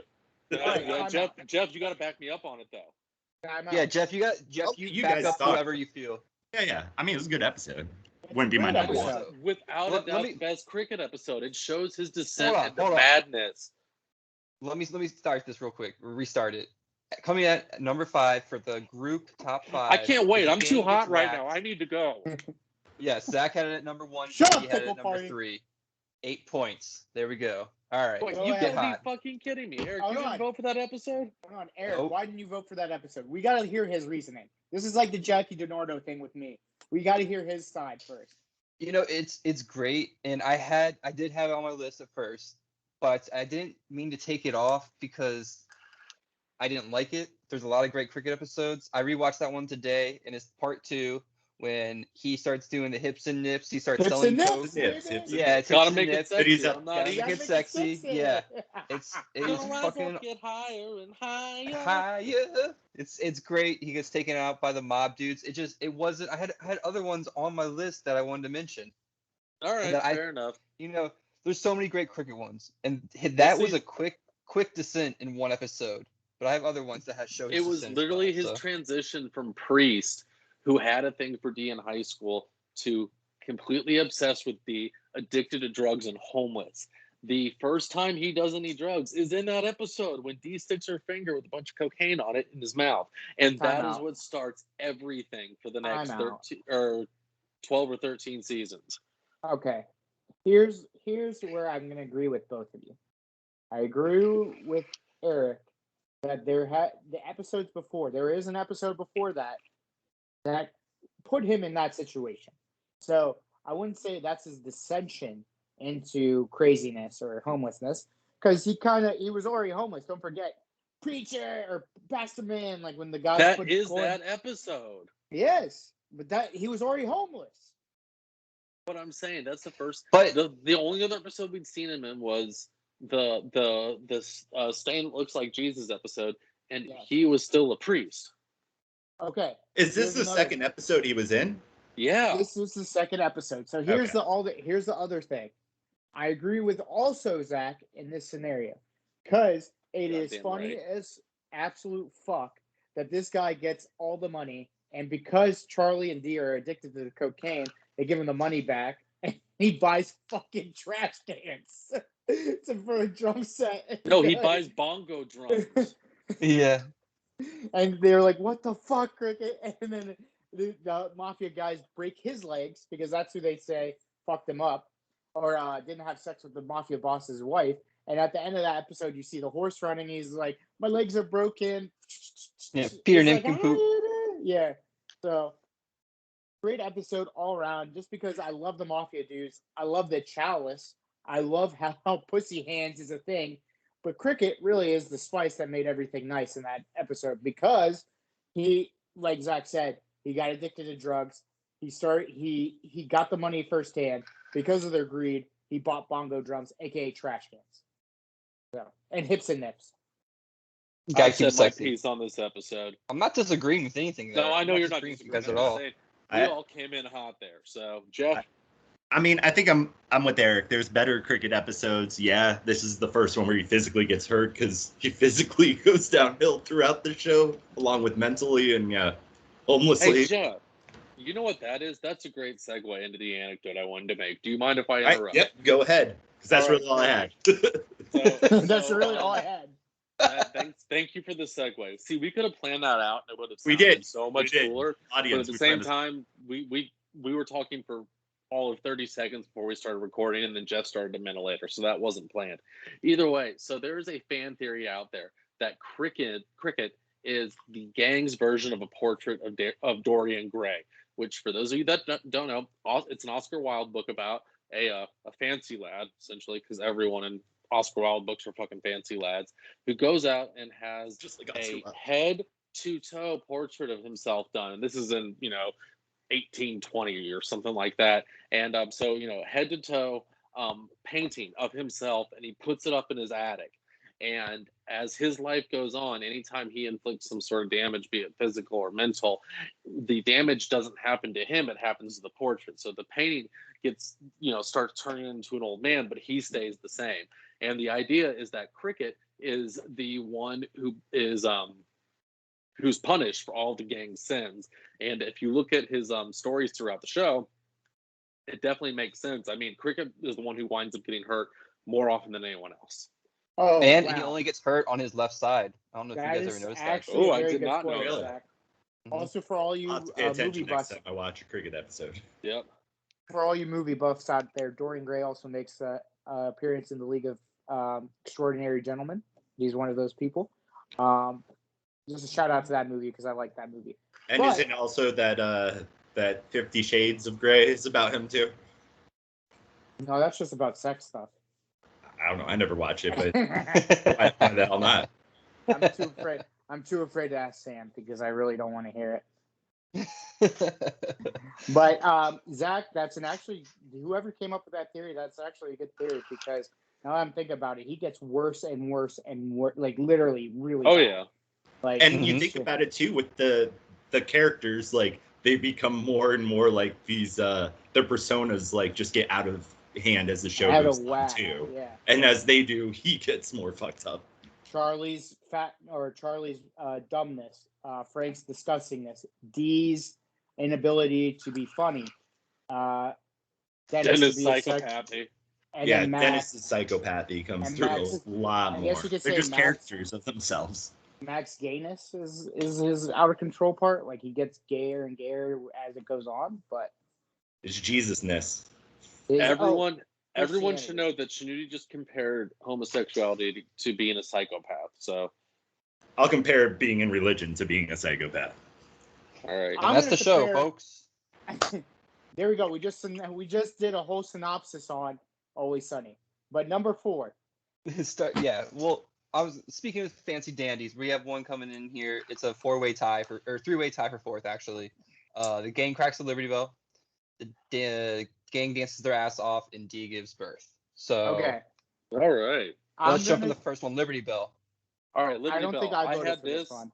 too. All right, time Jeff, out. Jeff, you got to back me up on it though. Time out. Yeah, Jeff, you back guys up suck. whoever you feel. Yeah. I mean, it was a good episode. Wouldn't be my Great number one. episode. Without Let a doubt, me- the best cricket episode. It shows his descent Hold on, into hold on. madness. Let me start this real quick. Restart it. Coming at number 5 for the group top 5. I can't wait. The I'm too game hot gets right wrapped. now. I need to go. Yes, Zach had it at number 1. Shut He up, had it pickle at number party. 3. 8 points. There we go. All right. Wait, Go you ahead. gotta hot. be fucking kidding me, Eric. Hold You didn't on. vote for that episode? Hold on, Eric. Nope. Why didn't you vote for that episode? We got to hear his reasoning. This is like the Jackie DiNardo thing with me. We got to hear his side first. You know, it's great, and I did have it on my list at first, but I didn't mean to take it off because I didn't like it. There's a lot of great cricket episodes. I rewatched that one today, and it's part 2 when he starts doing the hips and nips. He starts Hips selling and nips, coke. Hips, baby. hips. Yeah, it's Gotta hips make and it nips. sexy. Gotta I'm not make even. it sexy. Yeah. It's Gonna rise fucking up, get higher and higher. higher. It's great. He gets taken out by the mob dudes. It wasn't. I had other ones on my list that I wanted to mention. All right, that fair enough. You know, there's so many great cricket ones, and that was see- a quick descent in one episode. But I have other ones that have shown. It was literally his transition from priest, who had a thing for D in high school, to completely obsessed with D, addicted to drugs, and homeless. The first time he does any drugs is in that episode when D sticks her finger with a bunch of cocaine on it in his mouth, and Time that is out. what starts everything for the Time next out. 13 or 12 or 13 seasons. Okay. Here's where I'm going to agree with both of you. I agree with Eric that there is an episode before that put him in that situation. So I wouldn't say that's his dissension into craziness or homelessness, because he was already homeless. Don't forget, preacher or pastor man, like when the guy That is that episode. Yes, but he was already homeless. What I'm saying, that's the first. But the only other episode we'd seen him in was the Stain Looks Like Jesus episode, and Yes. he was still a priest. Okay. Is this Here's the another- second episode he was in? Yeah. This was the second episode. So here's here's the other thing. I agree with also Zach in this scenario, because it is Goddamn funny right. as absolute fuck that this guy gets all the money, and because Charlie and Dee are addicted to the cocaine, they give him the money back, and he buys fucking trash cans for a drum set. No, he buys bongo drums. yeah, And they're like, "What the fuck, Cricket?" And then the mafia guys break his legs because that's who they say fucked him up or didn't have sex with the mafia boss's wife. And at the end of that episode, you see the horse running. He's like, "My legs are broken." Yeah, Peter He's like, Nincompoop. Yeah. So great episode all around. Just because I love the mafia dudes, I love the chalice. I love how pussy hands is a thing. But Cricket really is the spice that made everything nice in that episode, because he, like Zach said, he got addicted to drugs. He got the money firsthand. Because of their greed, he bought bongo drums, aka trash cans. So, and hips and nips. Guy I said keeps my sexy. piece on this episode. I'm not disagreeing with anything. There. No, I know I'm you're not disagreeing with disagreeing you guys at I'm all. saying we all came in hot there. So, Jeff, I mean, I think I'm with Eric. There's better cricket episodes. Yeah, this is the first one where he physically gets hurt because he physically goes downhill throughout the show, along with mentally and homelessly. hey, Jeff, you know what that is? That's a great segue into the anecdote I wanted to make. Do you mind if I interrupt? Yep, go ahead, because that's All right, really all I had. That's really all I had. Thank you for the segue. See, we could have planned that out, and it would have We sounded did. so much We did. cooler. Audience, But at the we same planned this. time, we were talking for all of 30 seconds before we started recording, and then Jeff started a minute later, so that wasn't planned. Either way, so there is a fan theory out there that cricket is the gang's version of a portrait of Dorian Gray, which, for those of you that don't know, it's an Oscar Wilde book about a fancy lad, essentially, because everyone in Oscar Wilde books are fucking fancy lads, who goes out and has Just like a Oscar Wilde. head two-toe portrait of himself done. And this is in 1820 or something like that. And so head to toe painting of himself, and he puts it up in his attic. And as his life goes on, anytime he inflicts some sort of damage, be it physical or mental, the damage doesn't happen to him, it happens to the portrait. So the painting gets, starts turning into an old man, but he stays the same. And the idea is that Cricket is the one who is who's punished for all the gang's sins. And if you look at his stories throughout the show, it definitely makes sense. I mean, Cricket is the one who winds up getting hurt more often than anyone else. Oh, and wow. He only gets hurt on his left side. I don't know if you guys ever noticed that. Oh, I did not know that. Also, for all you movie buffs, time I watch a Cricket episode. Yep. For all you movie buffs out there, Dorian Gray also makes an appearance in the League of Extraordinary Gentlemen. He's one of those people. Just a shout out to that movie because I like that movie. And isn't also that 50 Shades of Grey is about him too? No, that's just about sex stuff. I don't know. I never watch it, but I find that I'm not. I'm too afraid to ask Sam because I really don't want to hear it. But Zach, actually whoever came up with that theory, that's actually a good theory because now I'm thinking about it, he gets worse and worse and worse, like literally really. Oh bad. yeah. Like, and you think about it too with the characters, like they become more and more like these their personas like just get out of hand as the show goes on too. Yeah. And as they do, he gets more fucked up. Charlie's dumbness, Frank's disgustingness, Dee's inability to be funny, Dennis' psychopathy. Dennis' psychopathy comes through a lot more. They're just characters of themselves. Max gayness is his out of control part. Like he gets gayer and gayer as it goes on, but it's Jesusness. Everyone should know that Shanudi just compared homosexuality to being a psychopath. So I'll compare being in religion to being a psychopath. All right, and that's the show, folks. There we go. We just did a whole synopsis on Always Sunny. But number 4. Yeah. Well, I was speaking of fancy dandies. We have one coming in here. It's a 3-way tie for 4th, actually. The gang cracks the Liberty Bell. The gang dances their ass off, and Dee gives birth. So, okay. All right. Let's jump in the first one, Liberty Bell. All right, Liberty Bell. I don't think I voted for this one.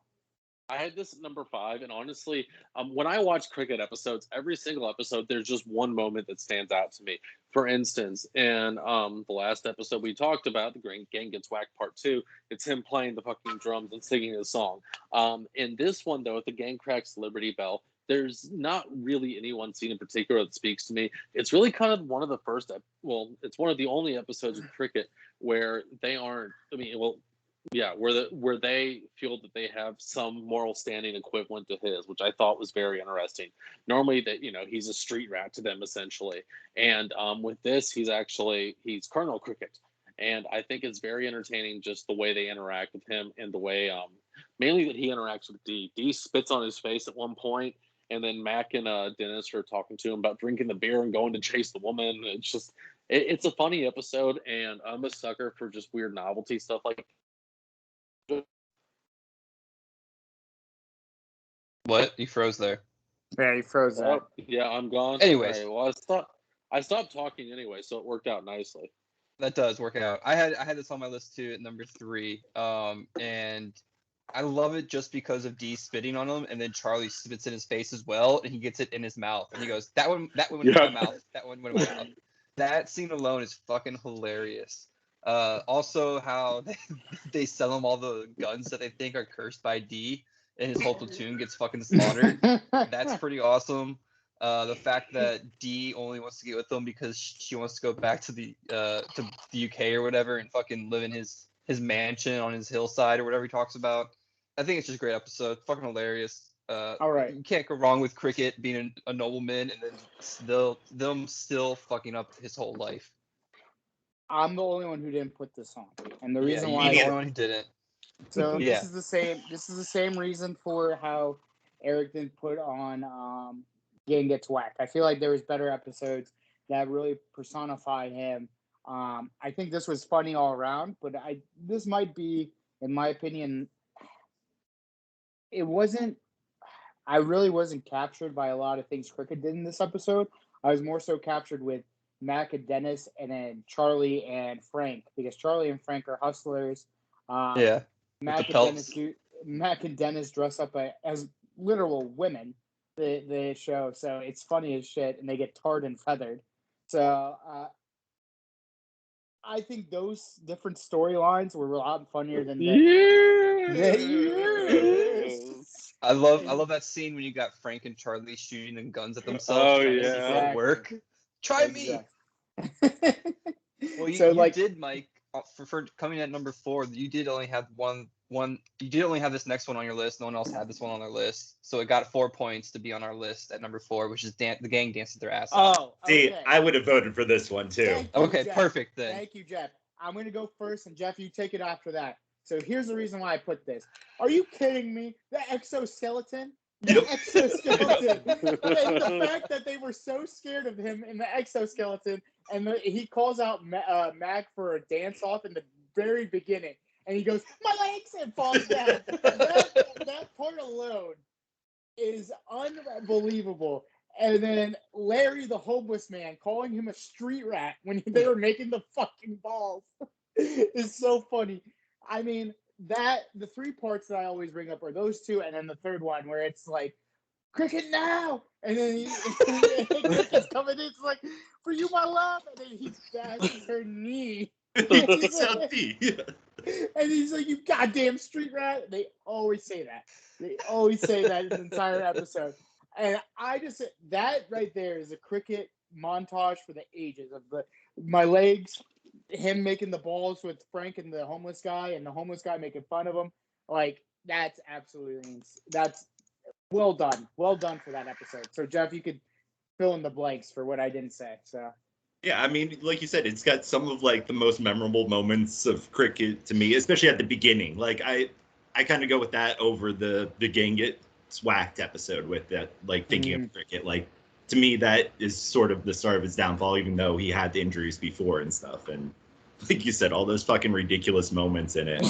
I had this at number 5, and honestly, when I watch Cricket episodes, every single episode, there's just one moment that stands out to me. For instance, in the last episode we talked about, the Gang Gets Whacked Part 2, it's him playing the fucking drums and singing his song. In this one, though, at the Gang Cracks Liberty Bell, there's not really any one scene in particular that speaks to me. It's really kind of one of the first, it's one of the only episodes of Cricket where they aren't, where they feel that they have some moral standing equivalent to his, which I thought was very interesting. Normally that, he's a street rat to them essentially. And with this, he's Colonel Cricket. And I think it's very entertaining just the way they interact with him and the way, mainly that he interacts with Dee. Dee spits on his face at one point, and then Mac and Dennis are talking to him about drinking the beer and going to chase the woman. It's just, it's a funny episode, and I'm a sucker for just weird novelty stuff like What? You froze there. Yeah, you froze there. Yeah, I'm gone. Anyways. Right, well, I stopped talking anyway, so it worked out nicely. That does work out. I had this on my list too at number 3. And I love it just because of Dee spitting on him, and then Charlie spits in his face as well, and he gets it in his mouth, and he goes, "That one went in my mouth. That one went in my mouth." That scene alone is fucking hilarious. Also, how they sell him all the guns that they think are cursed by Dee, and his whole platoon gets fucking slaughtered. That's pretty awesome. The fact that Dee only wants to get with them because she wants to go back to the UK or whatever and fucking live in his mansion on his hillside or whatever he talks about. I think it's just a great episode. Fucking hilarious. All right. You can't go wrong with Cricket being a nobleman and then them still fucking up his whole life. I'm the only one who didn't put this on, and the reason why you're the only one who didn't. So this is the same. This is the same reason for how Eric didn't put on Gang Gets Whacked. I feel like there was better episodes that really personify him. I think this was funny all around, but this might be, in my opinion, it wasn't. I really wasn't captured by a lot of things Cricket did in this episode. I was more so captured with Mac and Dennis, and then Charlie and Frank, because Charlie and Frank are hustlers. Yeah. Mac and Dennis dress up as literal women. The show, so it's funny as shit, and they get tarred and feathered. So I think those different storylines were a lot funnier than I love that scene when you got Frank and Charlie shooting the guns at themselves. Oh, trying to yeah. see if it'll work. Try me. Well, you did, Mike. For coming at number 4, you did only have one. You did only have this next one on your list. No one else had this one on their list, so it got 4 points to be on our list at number 4, which is the gang dancing their ass off. Oh, okay. See, I would have voted for this one too. Okay, Jeff. perfect then. Thank you, Jeff. I'm going to go first, and Jeff, you take it after that. So here's the reason why I put this. Are you kidding me? The exoskeleton? Exoskeleton. The fact that they were so scared of him in the exoskeleton, and he calls out Mac for a dance-off in the very beginning, and he goes, "My legs!" and falls down. that part alone is unbelievable. And then Larry, the homeless man, calling him a street rat when they were making the fucking balls is so funny. I mean, the 3 parts that I always bring up are those 2, and then the third one where it's like, "Cricket now!" And then Cricket's coming in, it's like, "For you, my love!" And then he bashes her knee. And he's like, "You goddamn street rat!" They always say that. They always say that in the entire episode. And I just, that right there is a Cricket montage for the ages of my legs, him making the balls with Frank and the homeless guy, and the homeless guy making fun of him. Like, that's absolutely, that's well done. Well done for that episode. So, Jeff, you could fill in the blanks for what I didn't say. So. Yeah, I mean, like you said, it's got some of like the most memorable moments of Cricket to me, especially at the beginning. Like I kind of go with that over the gang get swacked episode with that, like thinking of Cricket. Like to me, that is sort of the start of his downfall, even though he had the injuries before and stuff. And like you said, all those fucking ridiculous moments in it.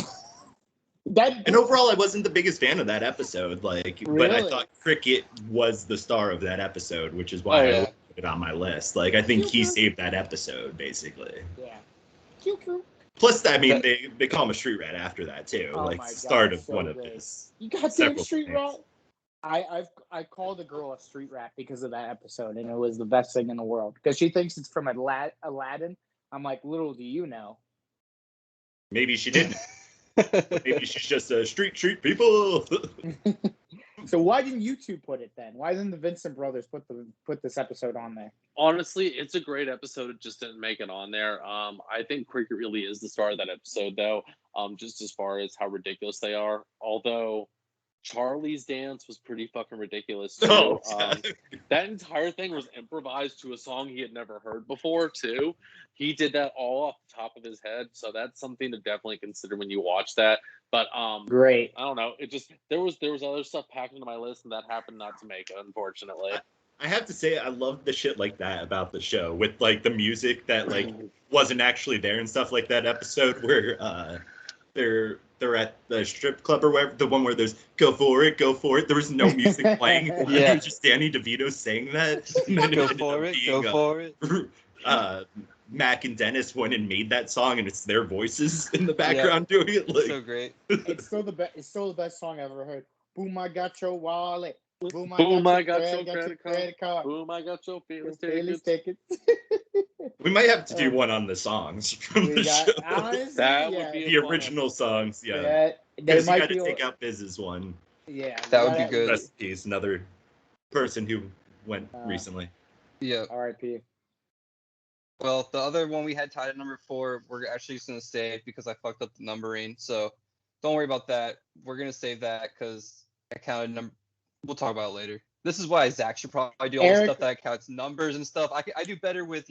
And overall, I wasn't the biggest fan of that episode. Like, really? But I thought Cricket was the star of that episode, which is why I put it on my list. Like, I think he saved that episode, basically. Yeah. Plus, I mean, they call him a street rat after that too. Oh like my the God, start of so one of good. his. You goddamn street rat. I called a girl a street rat because of that episode, and it was the best thing in the world because she thinks it's from Aladdin. I'm like, little do you know. Maybe she didn't. Maybe she's just a street people. So why didn't you 2 put it then? Why didn't the Vincent brothers put this episode on there? Honestly, it's a great episode. It just didn't make it on there. I think Cricket really is the star of that episode, though. Just as far as how ridiculous they are. Although Charlie's dance was pretty fucking ridiculous too. That entire thing was improvised to a song he had never heard before too. He did that all off the top of his head, so that's something to definitely consider when you watch that. But great. I don't know. It just there was other stuff packed into my list, and that happened not to make it, unfortunately. I have to say, I love the shit like that about the show, with like the music that like wasn't actually there and stuff like that episode where they're at the strip club or whatever, the one where there's go for it. There was no music playing. Yeah. It was just Danny DeVito saying that. And then Go for it. Mac and Dennis went and made that song, and it's their voices in the background doing it. Like, so great. It's still the best song I've ever heard. Boom, I got your wallet. Boom, I got your credit card. Boom, I got your feelings tickets. We might have to do one on the songs from the show. Honestly, that would be the original songs, They Because you might got to be take out Biz's one. Yeah, that would be good. Rest in peace, another person who went recently. Yeah. R.I.P. Well, the other one we had tied at number 4, we're actually just going to save because I fucked up the numbering. So don't worry about that. We're going to save that because I counted We'll talk about it later. This is why Zach should probably do all the stuff that counts numbers and stuff. I do better with,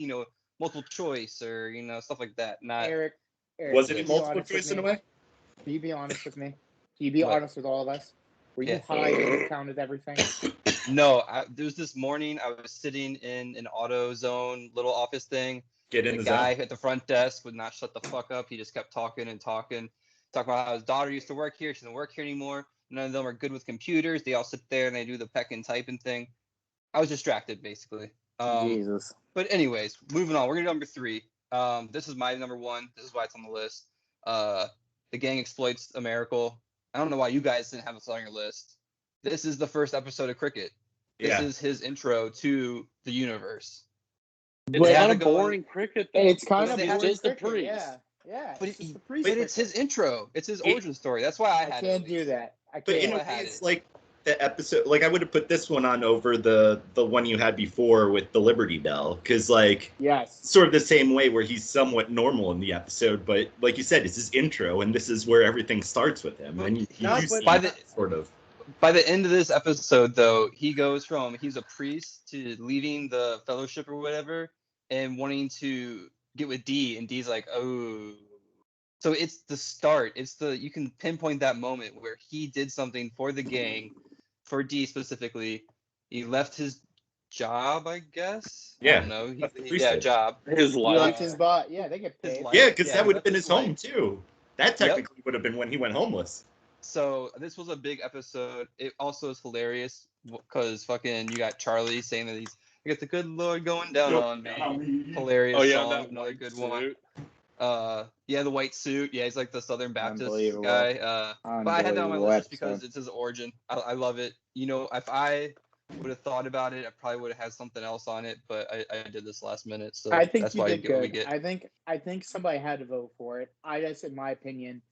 multiple choice or, stuff like that. Not Eric, was it multiple choice in a way? Can you be honest with me? Can you be honest with all of us? Were you high and you counted everything? No, there was this morning I was sitting in an AutoZone little office thing. The guy at the front desk would not shut the fuck up. He just kept talking and talking about how his daughter used to work here. She doesn't work here anymore. None of them are good with computers. They all sit there and they do the peck and typing thing. I was distracted, basically. Jesus. But anyways, moving on. We're going to number 3. This is my number 1. This is why it's on the list. The gang exploits a miracle. I don't know why you guys didn't have this on your list. This is the first episode of Cricket. This is his intro to the universe. It's kind of boring Cricket, though. It's kind of boring just the Cricket, priest. Yeah. But, But it's his intro. It's his origin story. That's why I had it. I can't do that. I can't. But in a way, it's like the episode. Like I would have put this one on over the one you had before with the Liberty Bell, because like sort of the same way where he's somewhat normal in the episode, but like you said, it's his intro, and this is where everything starts with him. And by the end of this episode, though, he goes from he's a priest to leaving the fellowship or whatever, and wanting to get with D, and D's like, oh. So it's the start. You can pinpoint that moment where he did something for the gang, for D specifically. He left his job, I guess. Yeah. I don't know. Job. His life. He left his bot. Yeah, they get paid. Yeah, because that would have been his home too. That technically would have been when he went homeless. So this was a big episode. It also is hilarious because fucking you got Charlie saying that I got the good Lord going down on me. Hilarious song, another good one. The white suit. Yeah, he's like the Southern Baptist guy. But I had that on my list because it's his origin. I love it. You know, if I would have thought about it, I probably would have had something else on it. But I did this last minute, so I think that's you why did you get what we good. get. I think somebody had to vote for it. I guess, in my opinion,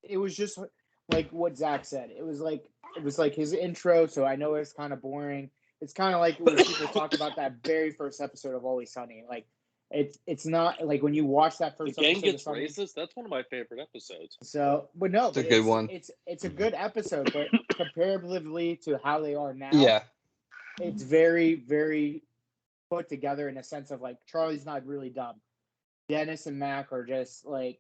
it was just like what Zach said. It was like his intro, so I know it's kind of boring. It's kind of like when people talk about that very first episode of Always Sunny. Like, it's not like when you watch that first episode. The gang gets racist. That's one of my favorite episodes. So, but no, it's a good one. It's a good episode, but comparatively to how they are now, it's very, very put together in a sense of like Charlie's not really dumb. Dennis and Mac are just like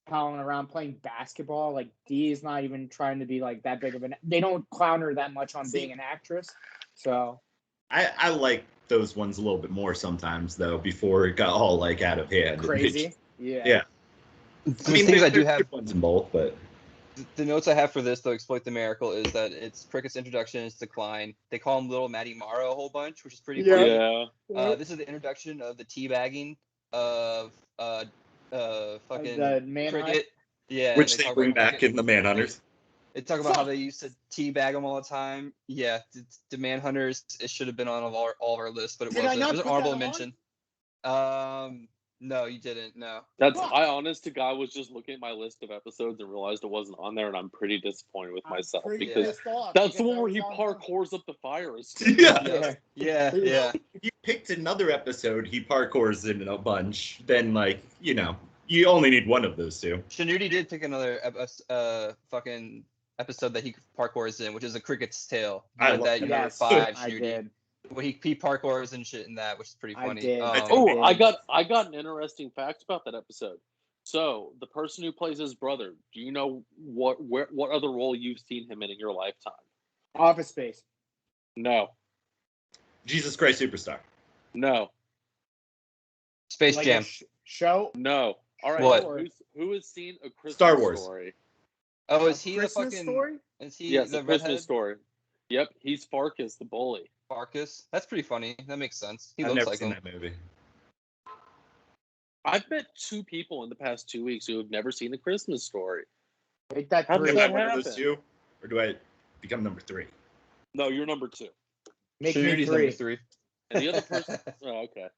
palling around playing basketball. Like Dee is not even trying to be like that big of an. They don't clown her that much on being an actress. So I like those ones a little bit more sometimes though. Before it got all like out of hand, crazy. Yeah. I mean, things I do have ones in both, but the notes I have for this, though, Exploit the Miracle, is that it's Cricket's introduction is decline. They call him Little Matty Morrow a whole bunch, which is pretty funny. Yeah. This is the introduction of the teabagging of fucking the Cricket. Yeah. Which they bring back in the Manhunters. They talk about how they used to teabag them all the time. Yeah, the Manhunters, it should have been on all of our lists, but it wasn't. It was an honorable mention. No, you didn't. No. I honest to God was just looking at my list of episodes and realized it wasn't on there, and I'm pretty disappointed with myself because that's the one where he parkours up the fire. Yeah. If you picked another episode he parkours in a bunch, then like, you know, you only need one of those two. Shanudi did pick another fucking episode that he parkours in, which is A Cricket's Tale. I love that. Number 5, I did. Well, he parkours and shit in that, which is pretty funny. I got an interesting fact about that episode. So the person who plays his brother, do you know what other role you've seen him in your lifetime? Office Space. No. Jesus Christ Superstar. No. Space Jam. Show? No. All right. What? Who has seen A Christmas Star Wars. Story? Oh, is he Christmas the fucking story? Is he yes, the A Christmas redhead? Story. Yep, he's Farkas, the bully. Farkas? That's pretty funny. That makes sense. He I've looks never like seen him. that movie. I've met 2 people in the past 2 weeks who have never seen A Christmas Story. Make that How does 3. Am I that one of happen? those 2, or do I become number 3? No, you're number 2. Make me Shanudi's 3. number 3. And the other person. Oh, okay.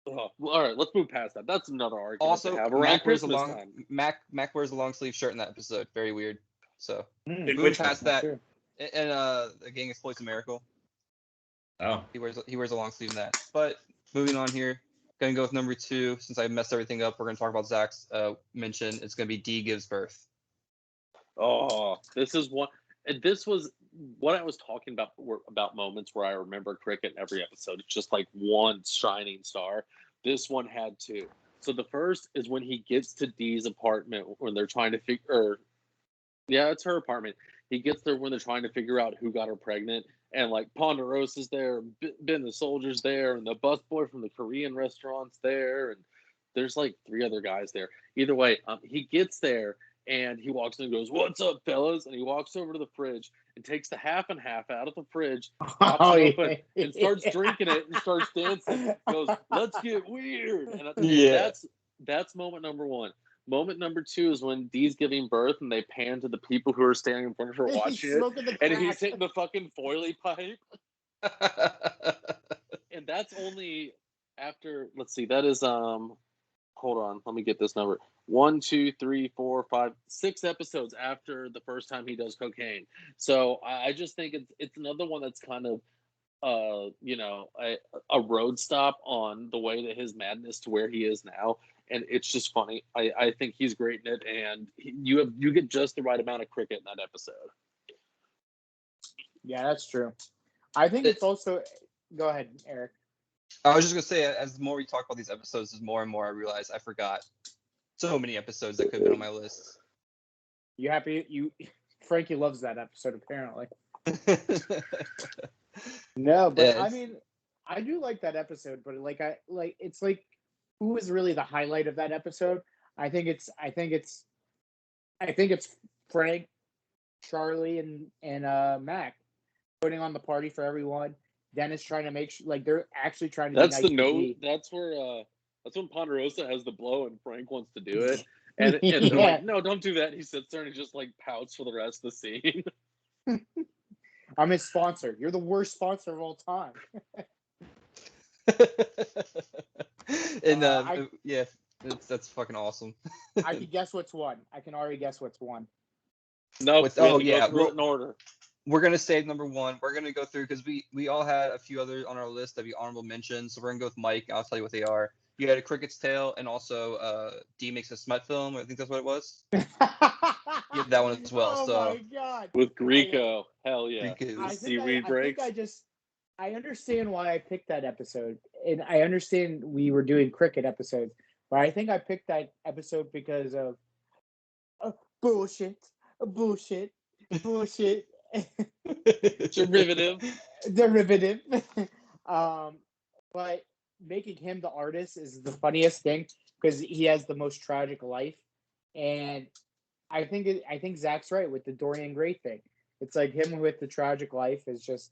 Oh, well, all right, let's move past that. That's another argument Also, to have around Mac wears a Christmas long time. Mac wears a long sleeve shirt in that episode. Very weird. So In moving which past one? that, Sure. and the gang exploits a miracle. Oh. He wears a long sleeve in that. But moving on here, gonna go with number 2. Since I messed everything up, we're gonna talk about Zach's mention. It's gonna be D gives birth. Oh, this is one. And this was what I was talking about moments where I remember Cricket in every episode. It's just like one shining star. This one had 2. So the first is when he gets to Dee's apartment when they're trying to figure. Yeah, it's her apartment. He gets there when they're trying to figure out who got her pregnant, and like Ponderosa's there, Ben the Soldier's there, and the busboy from the Korean restaurant's there, and there's like 3 other guys there. Either way, he gets there, And he walks in and goes, "What's up, fellas?" And he walks over to the fridge and takes the half and half out of the fridge, pops it open, and starts drinking it and starts dancing. Goes, "Let's get weird." And that's moment number one. Moment number two is when Dee's giving birth and they pan to the people who are standing in front of her watching it, and he's hitting the fucking foily pipe. And that's only after, let's see, that is hold on, let me get this number. 1, 2, 3, 4, 5, 6 episodes after the first time he does cocaine. So I just think it's another one that's kind of a road stop on the way to his madness to where he is now. And it's just funny. I think he's great in it, and you get just the right amount of cricket in that episode. Yeah, that's true. I think it's also. Go ahead, Eric. I was just gonna say, as the more we talk about these episodes, as more and more I realize I forgot so many episodes that could have been on my list. You happy? Frankie loves that episode apparently. No, but yeah, I mean, I do like that episode, but it's like, who is really the highlight of that episode? I think it's Frank, Charlie, and Mac putting on the party for everyone. Dennis trying to make sure, like, they're actually trying to. That's the note. That's where. That's when Ponderosa has the blow and Frank wants to do it, and they're like, "No, don't do that." And he sits there and he just like pouts for the rest of the scene. I'm his sponsor. You're the worst sponsor of all time. And that's fucking awesome. I can guess what's won. I can already guess what's won. No, in order. We're gonna save number one. We're gonna go through because we all had a few others on our list that be honorable mentions. So we're gonna go with Mike. I'll tell you what they are. You had A Cricket's Tale, and also D makes a smut film. I think that's what it was. You had that one as well. Oh my god! With Grieco, hell yeah. I understand why I picked that episode, and I understand we were doing cricket episodes, but I think I picked that episode because of bullshit. Derivative. But making him the artist is the funniest thing because he has the most tragic life, and I think Zach's right with the Dorian Gray thing. It's like him with the tragic life is just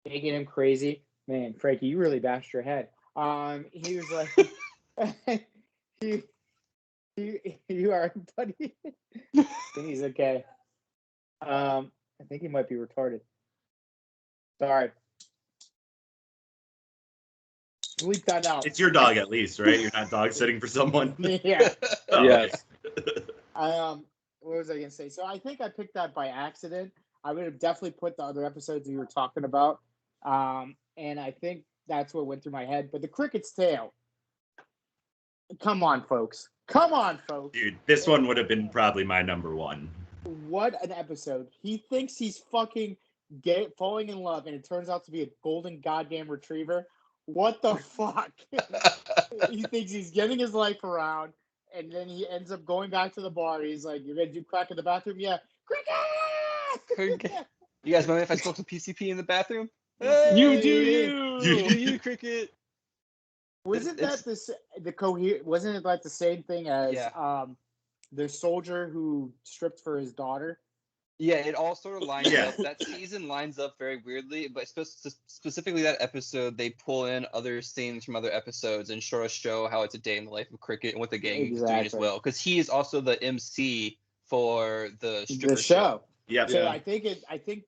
making him crazy. Man, Frankie, you really bashed your head. He was like, you are, buddy. He's okay. I think he might be retarded. Sorry. Bleep that out. It's your dog at least, right? You're not dog sitting for someone. Yeah. Oh, yes. What was I gonna say? So I think I picked that by accident. I would have definitely put the other episodes you were talking about. And I think that's what went through my head. But The Cricket's Tale. Come on, folks. Dude, this one would have been probably my number one. What an episode. He thinks he's fucking falling in love, and it turns out to be a golden goddamn retriever. What the fuck? He thinks he's getting his life around, and then he ends up going back to the bar. He's like, "You're gonna do crack in the bathroom?" Yeah. Cricket! You guys mind if I smoke some PCP in the bathroom? Hey! You do you Cricket. Wasn't it like the same thing as the soldier who stripped for his daughter? Yeah, it all sort of lines up. That season lines up very weirdly, but specifically that episode, they pull in other scenes from other episodes and sort of show how it's a day in the life of Cricket and what the gang is doing as well. Because he is also the MC for the stripper show. Yeah. So I think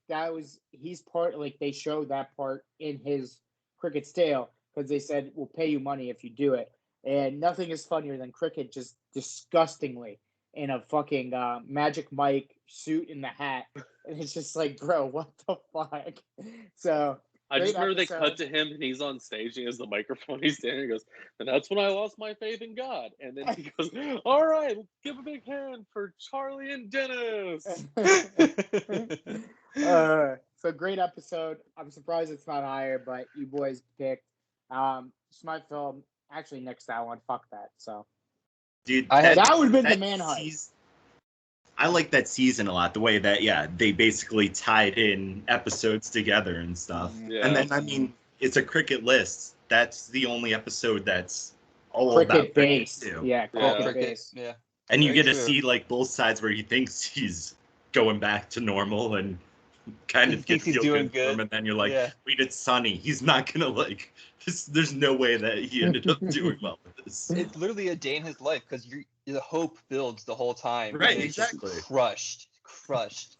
that was he's part. Like they showed that part in his Cricket's Tale because they said we'll pay you money if you do it. And nothing is funnier than Cricket just disgustingly in a fucking Magic Mike suit in the hat. And it's just like, bro, what the fuck? So I just remember they cut to him and he's on stage. He has the microphone. He's standing. He goes, and that's when I lost my faith in God. And then he goes, all right, give a big hand for Charlie and Dennis. So great episode. I'm surprised it's not higher, but you boys picked Smart Film. Actually, next that one. Fuck that. So, dude, that would have been the man hunt. I like that season a lot. The way that they basically tied in episodes together and stuff. Yeah. And then I mean, it's a cricket list. That's the only episode that's all cricket about based. Cricket too. Yeah, cricket based. Yeah. And you Very get to true. see like both sides where he thinks he's going back to normal and kind He of thinks he's feel doing for him, good. and then you're like, Yeah. wait, it's Sonny. He's not gonna like. There's no way that he ended up doing well with this. It's literally a day in his life because the hope builds the whole time. Right, and it's just exactly. Crushed.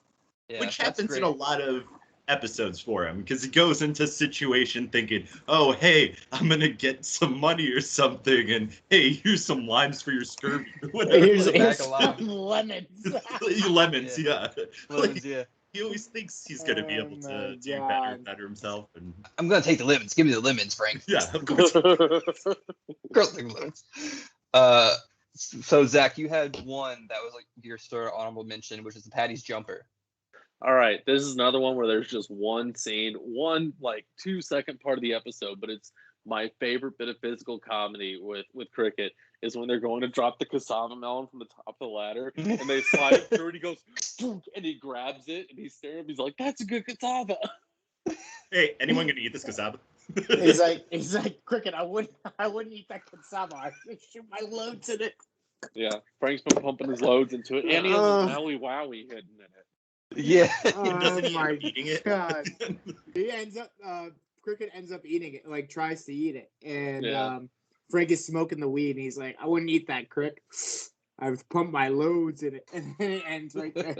Yeah, Which that's happens great. in a lot of episodes for him because he goes into a situation thinking, oh, hey, I'm going to get some money or something. And hey, here's some limes for your scurvy or whatever. Here's back some alive. lemons. Lemons, yeah. Lemons, Like, yeah. he always thinks he's going to be able to do better himself. And I'm gonna take the lemons. Give me the lemons, Frank. yeah, of course. Girls take lemons. So Zach, you had one that was like your sort of honorable mention, which is the Patty's jumper. All right, this is another one where there's just one scene, one like 2-second part of the episode, but it's my favorite bit of physical comedy with Cricket is when they're going to drop the cassava melon from the top of the ladder and they slide it through and he goes and he grabs it and he's staring. He's like, "That's a good cassava." Hey, anyone gonna eat this cassava? He's like Cricket. I wouldn't eat that cassava. I would shoot my loads in it. Yeah, Frank's been pumping his loads into it, and he has a Maui Wowie hidden in it. Yeah. Doesn't he my end up eating it? God. He ends up Cricket ends up eating it, like tries to eat it, and Frank is smoking the weed, and he's like, "I wouldn't eat that, Crick. I've pumped my loads in it," and then it ends right there.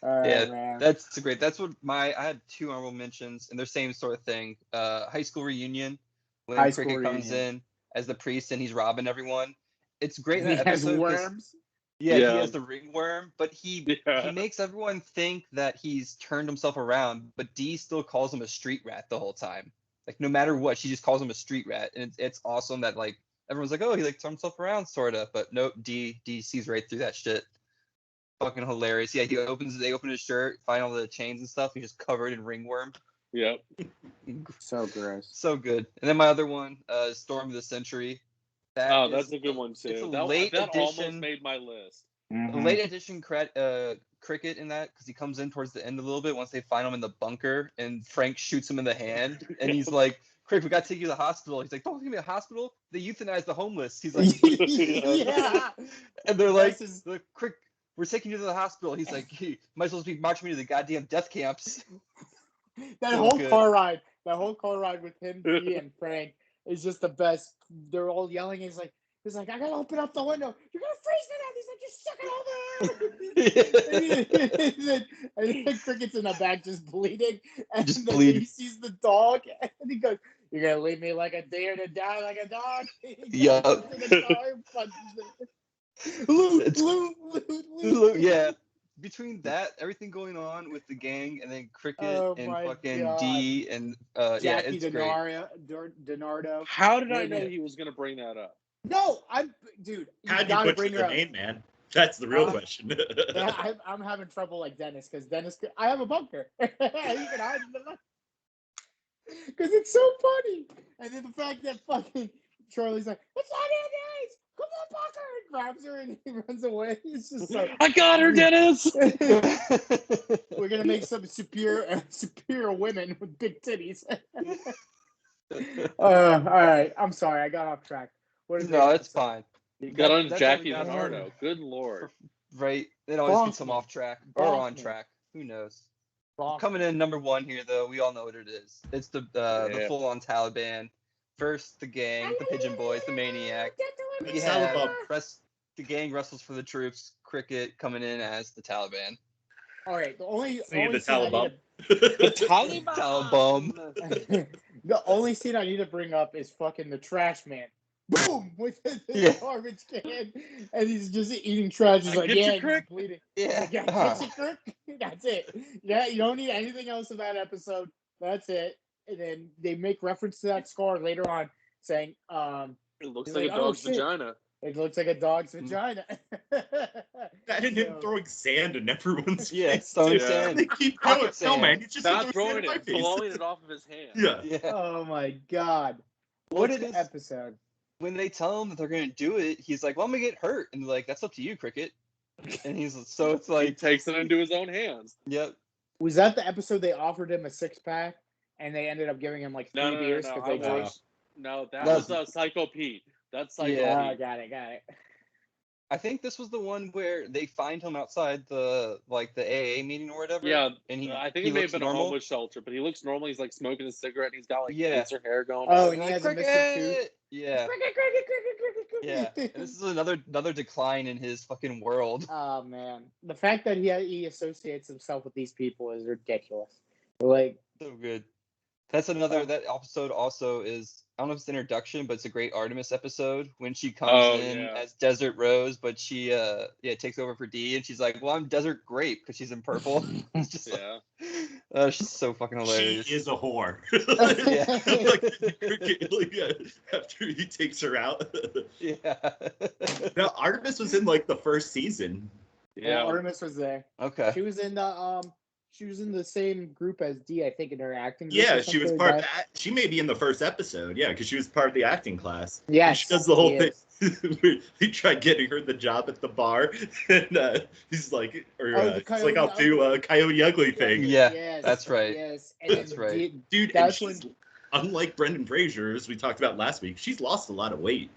Yeah, man. that's great. That's what I had 2 honorable mentions, and they're same sort of thing. High school reunion when Cricket comes in as the priest and he's robbing everyone. It's great in that episode. He has worms. Yeah, he has the ringworm, but he makes everyone think that he's turned himself around, but Dee still calls him a street rat the whole time. Like no matter what, she just calls him a street rat, and it's awesome that like everyone's like, oh, he like turned himself around, sorta, but nope, Dee sees right through that shit. Fucking hilarious. Yeah, they open his shirt, find all the chains and stuff. He's just covered in ringworm. Yep. So gross. So good. And then my other one, Storm of the Century. That's a good one too. It's a that late that edition. Almost made my list. A late edition Cricket in that because he comes in towards the end a little bit once they find him in the bunker and Frank shoots him in the hand and he's like, Crick, we got to take you to the hospital. He's like, don't take me to the hospital. They euthanize the homeless. He's like, yeah. And they're like, Crick, we're taking you to the hospital. He's like, hey, might as well be marching me to the goddamn death camps. That whole car ride with him, Dee, and Frank is just the best. They're all yelling. He's like, I gotta open up the window. You're gonna freeze to death. He's like, just suck it over. and then Cricket's in the back just bleeding. And just then bleeding. he sees the dog and he goes, "You're gonna leave me like a deer to die like a dog." Yup. Loot. Yeah. Between that, everything going on with the gang, and then Cricket and fucking Dee and Jackie it's DiNardo. How did I know he was gonna bring that up? No, dude. How do you butcher the name, man? That's the real question. I'm having trouble like Dennis because I have a bunker. You can hide in the because it's so funny. And then the fact that fucking Charlie's like, "It's not Dennis. Come to the bunker," and grabs her and he runs away. It's just so I got her, Dennis. We're gonna make some superior women with big titties. All right, I'm sorry, I got off track. No, it's fine. You got on Jackie DiNardo. Good lord. Right. It always gets them off track or on track. Who knows? Coming in number 1 here, though, we all know what it is. It's the full-on Taliban. First, the gang, the Pigeon Boys, the Maniac. We have the gang wrestles for the troops. Cricket coming in as the Taliban. All right, the only Taliban. The Taliban. The only scene I need to bring up is fucking the trash man. Boom! With the garbage can, and he's just eating trash. He's like, "Yeah, he's bleeding." Yeah, get you, Kirk. That's it. Yeah, you don't need anything else in that episode. That's it. And then they make reference to that scar later on, saying, "It looks like a dog's vagina." It looks like a dog's vagina. That and him throwing sand in everyone's face. Throwing sand. They keep going. No, man, you just not throwing it, blowing it off of his hand. Yeah. Oh my god. What an episode. When they tell him that they're going to do it, he's like, well, I'm going to get hurt. And they're like, that's up to you, Cricket. And so it's like. He takes it into his own hands. Yep. Was that the episode they offered him a 6-pack and they ended up giving him like 3 beers? No, that was Psycho Pete. That's Psycho Pete. Got it. I think this was the one where they find him outside the AA meeting or whatever. Yeah, and I think he it may have looks been normal. a homeless shelter, but he looks normal. He's like smoking a cigarette. And he's got like Yeah. laser hair going. Oh, on. and he has a missing tooth. Yeah. Yeah. And this is another decline in his fucking world. Oh man, the fact that he associates himself with these people is ridiculous. Like, So good. That's another. That episode also is. I don't know if it's an introduction, but it's a great Artemis episode when she comes in as Desert Rose, but she takes over for Dee, and she's like, "Well, I'm Desert Grape" because she's in purple. It's just she's so fucking hilarious. She is a whore. After he takes her out. Yeah. No, Artemis was in like the first season. Yeah, Artemis was there. Okay. She was in the She was in the same group as Dee, I think, in her acting group. Yeah, she was part of that. She may be in the first episode, because she was part of the acting class. Yeah, she does the whole thing. He tried getting her the job at the bar, and he's like, it's like, I'll do a Coyote Ugly thing. Yeah, yes, that's right. Yes, and that's right. Dude, that's and she's, unlike Brendan Fraser, as we talked about last week, she's lost a lot of weight.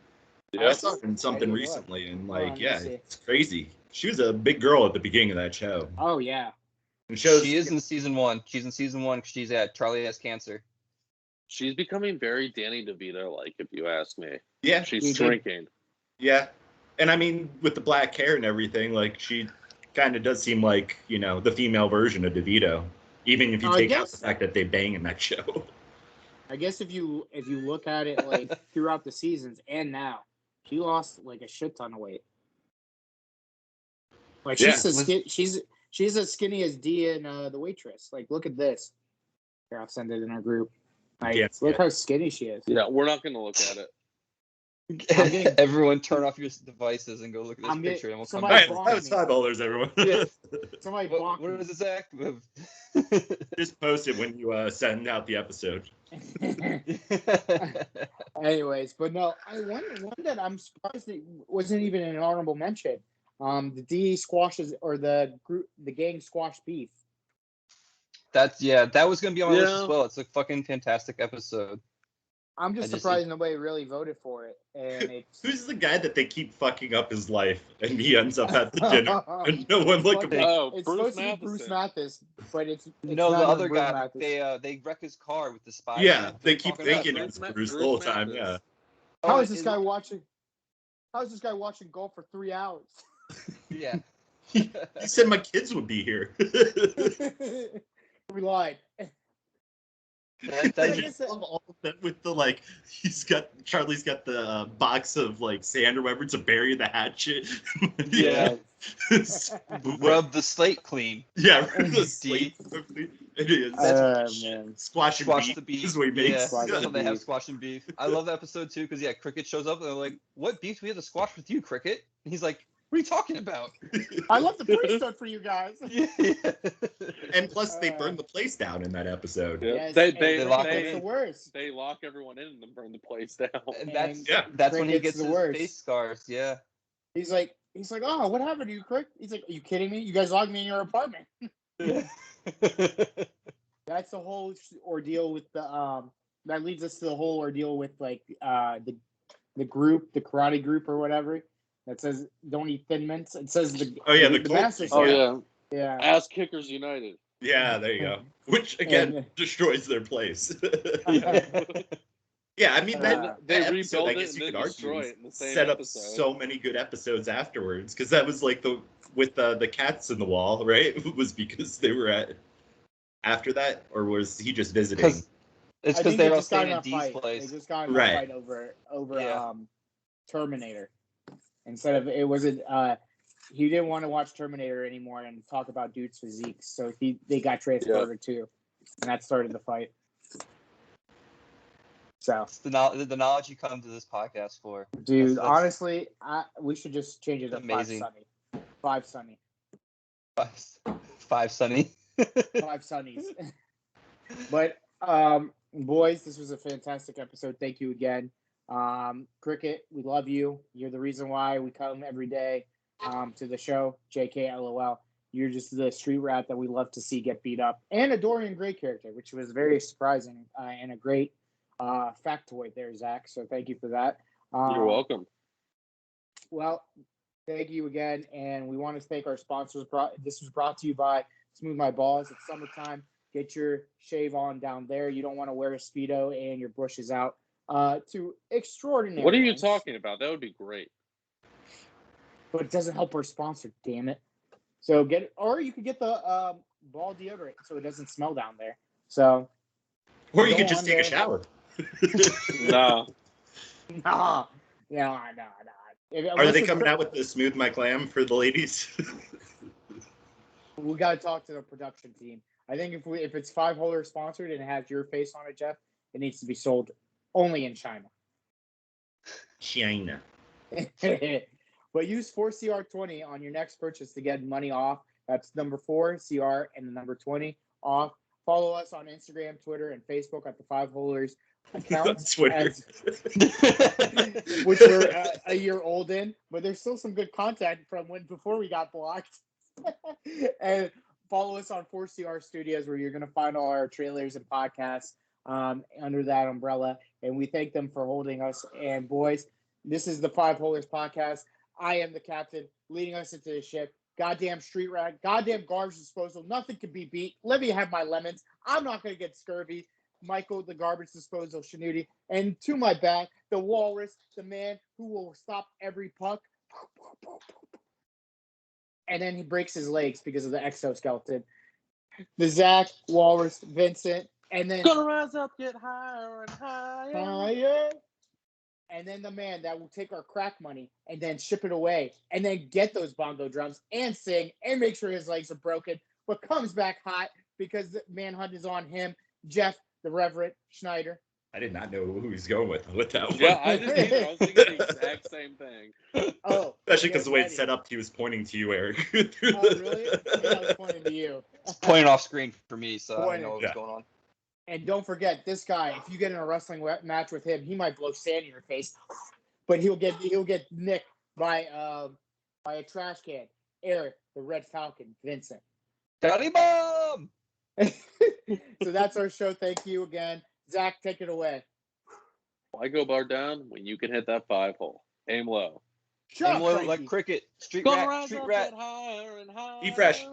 I saw her in something recently, and it's crazy. She was a big girl at the beginning of that show. Oh, yeah. She is in season 1. She's in season 1 because she's at Charlie Has Cancer. She's becoming very Danny DeVito-like, if you ask me. Yeah. She's shrinking. Yeah. And I mean, with the black hair and everything, like, she kind of does seem like, the female version of DeVito. Even if you take out the fact that they bang in that show. I guess if you look at it, like, throughout the seasons and now, she lost, like, a shit ton of weight. Like, she's as skinny as Dee and The Waitress. Like, look at this. Here, I'll send it in our group. Like, look how skinny she is. Yeah, we're not going to look at it. Everyone turn off your devices and go look at this picture, and we'll come back. That was $5, everyone. Yeah. Somebody what is this act? Just post it when you send out the episode. Anyways, but no, one that I'm surprised it wasn't even an honorable mention. The D squashes or the gang squash beef. That was gonna be on my list as well. It's a fucking fantastic episode. I'm just surprised nobody really voted for it. And it's who's the guy that they keep fucking up his life and he ends up at the dinner and no one look at it's supposed to be Bruce Mathis, but it's no, the other guy. They wreck his car with the spy. Yeah, they keep thinking it's Bruce the whole time. Yeah. How is this guy watching golf for 3 hours? Yeah. He said my kids would be here. We lied. All of that with the Charlie's got the box of like sand or whatever to bury the hatchet. Yeah. Rub the slate clean. Yeah, rub the slate. It is. Man. Squash the beef is what he makes. Yeah, so they have squash and beef. I love that episode too because Cricket shows up and they're like, "What beef do we have to squash with you, Cricket?" And he's like, "What are you talking about?" I left the priesthood for you guys. Yeah. And plus, they burn the place down in that episode. Yeah. Yes, they lock the worst. They lock everyone in and then burn the place down. And that's when he gets his face scars. Yeah. He's like, "Oh, what happened to you, Crick?" He's like, "Are you kidding me? You guys locked me in your apartment." That's the whole ordeal with the that leads us to the whole ordeal with like the group, the karate group or whatever. That says don't eat Thin Mints. It says the Masters. Yeah. Ass Kickers United. Yeah, there you go. Which again destroys their place. Yeah, I mean they episode, rebuild I guess it you and could destroy argue it in the same set up episode. so many good episodes afterwards because that was like with the cats in the wall, right? It was because they were after that, or was he just visiting? It's because they were staying at Dee's place. They just got in a fight over Terminator. Instead of it wasn't he didn't want to watch Terminator anymore and talk about dudes' physiques, so they got transferred too, and that started the fight. So it's the knowledge you come to this podcast for, dude. Honestly, we should just change it to amazing. 5 Sunny. 5 Sunny. 5 Sunnies. But boys, this was a fantastic episode. Thank you again. Cricket, we love you. You're the reason why we come every day to the show. JK, LOL. You're just the street rat that we love to see get beat up. And a Dorian Gray character, which was very surprising and a great factoid there, Zach. So thank you for that. You're welcome. Well, Thank you again, and we want to thank our sponsors. This was brought to you by Smooth My Balls. It's summertime. Get your shave on down there. You don't want to wear a Speedo and your bush is out. To extraordinary. What are you talking about? That would be great. But it doesn't help our sponsor, damn it. So or you could get the ball deodorant so it doesn't smell down there. So, or you could just take a shower. No. No. Are they coming out with the Smooth My Clam for the ladies? We got to talk to the production team. I think if it's 5 Holers sponsored and it has your face on it, Jeff, it needs to be sold only in China. China. But use 4CR20 on your next purchase to get money off. That's number 4CR and the number 20 off. Follow us on Instagram, Twitter, and Facebook at the 5 Holers account. Twitter. Which we're a year old in, but there's still some good content from before we got blocked. And follow us on 4CR Studios, where you're going to find all our trailers and podcasts under that umbrella. And we thank them for holding us. And boys, this is the 5 Holers podcast. I am the captain, leading us into the ship. Goddamn street rat, goddamn garbage disposal. Nothing can be beat. Let me have my lemons. I'm not going to get scurvy. Michael, the garbage disposal, Shanuti. And to my back, the walrus, the man who will stop every puck. And then he breaks his legs because of the exoskeleton. The Zach, Walrus, Vincent, and then Gonna rise up, get higher and higher. And then the man that will take our crack money and then ship it away and then get those bongo drums and sing and make sure his legs are broken, but comes back hot because the manhunt is on him. Jeff, the Reverend Schneider. I did not know who he was going with that one. Yeah, I didn't either. I was thinking the exact same thing. Oh, especially because the way it's set up, he was pointing to you, Eric. Oh, really? Yeah, I was pointing to you. It's pointing off screen for me, so I don't know what's going on. And don't forget, this guy, if you get in a wrestling match with him, he might blow sand in your face, but he'll get nicked by a trash can. Eric, the Red Falcon, Vincent. Daddy Bomb! So that's our show. Thank you again. Zach, take it away. Why go bar down when you can hit that 5 hole? Aim low. Aim low like cricket. Street rat. Higher and higher. Be fresh.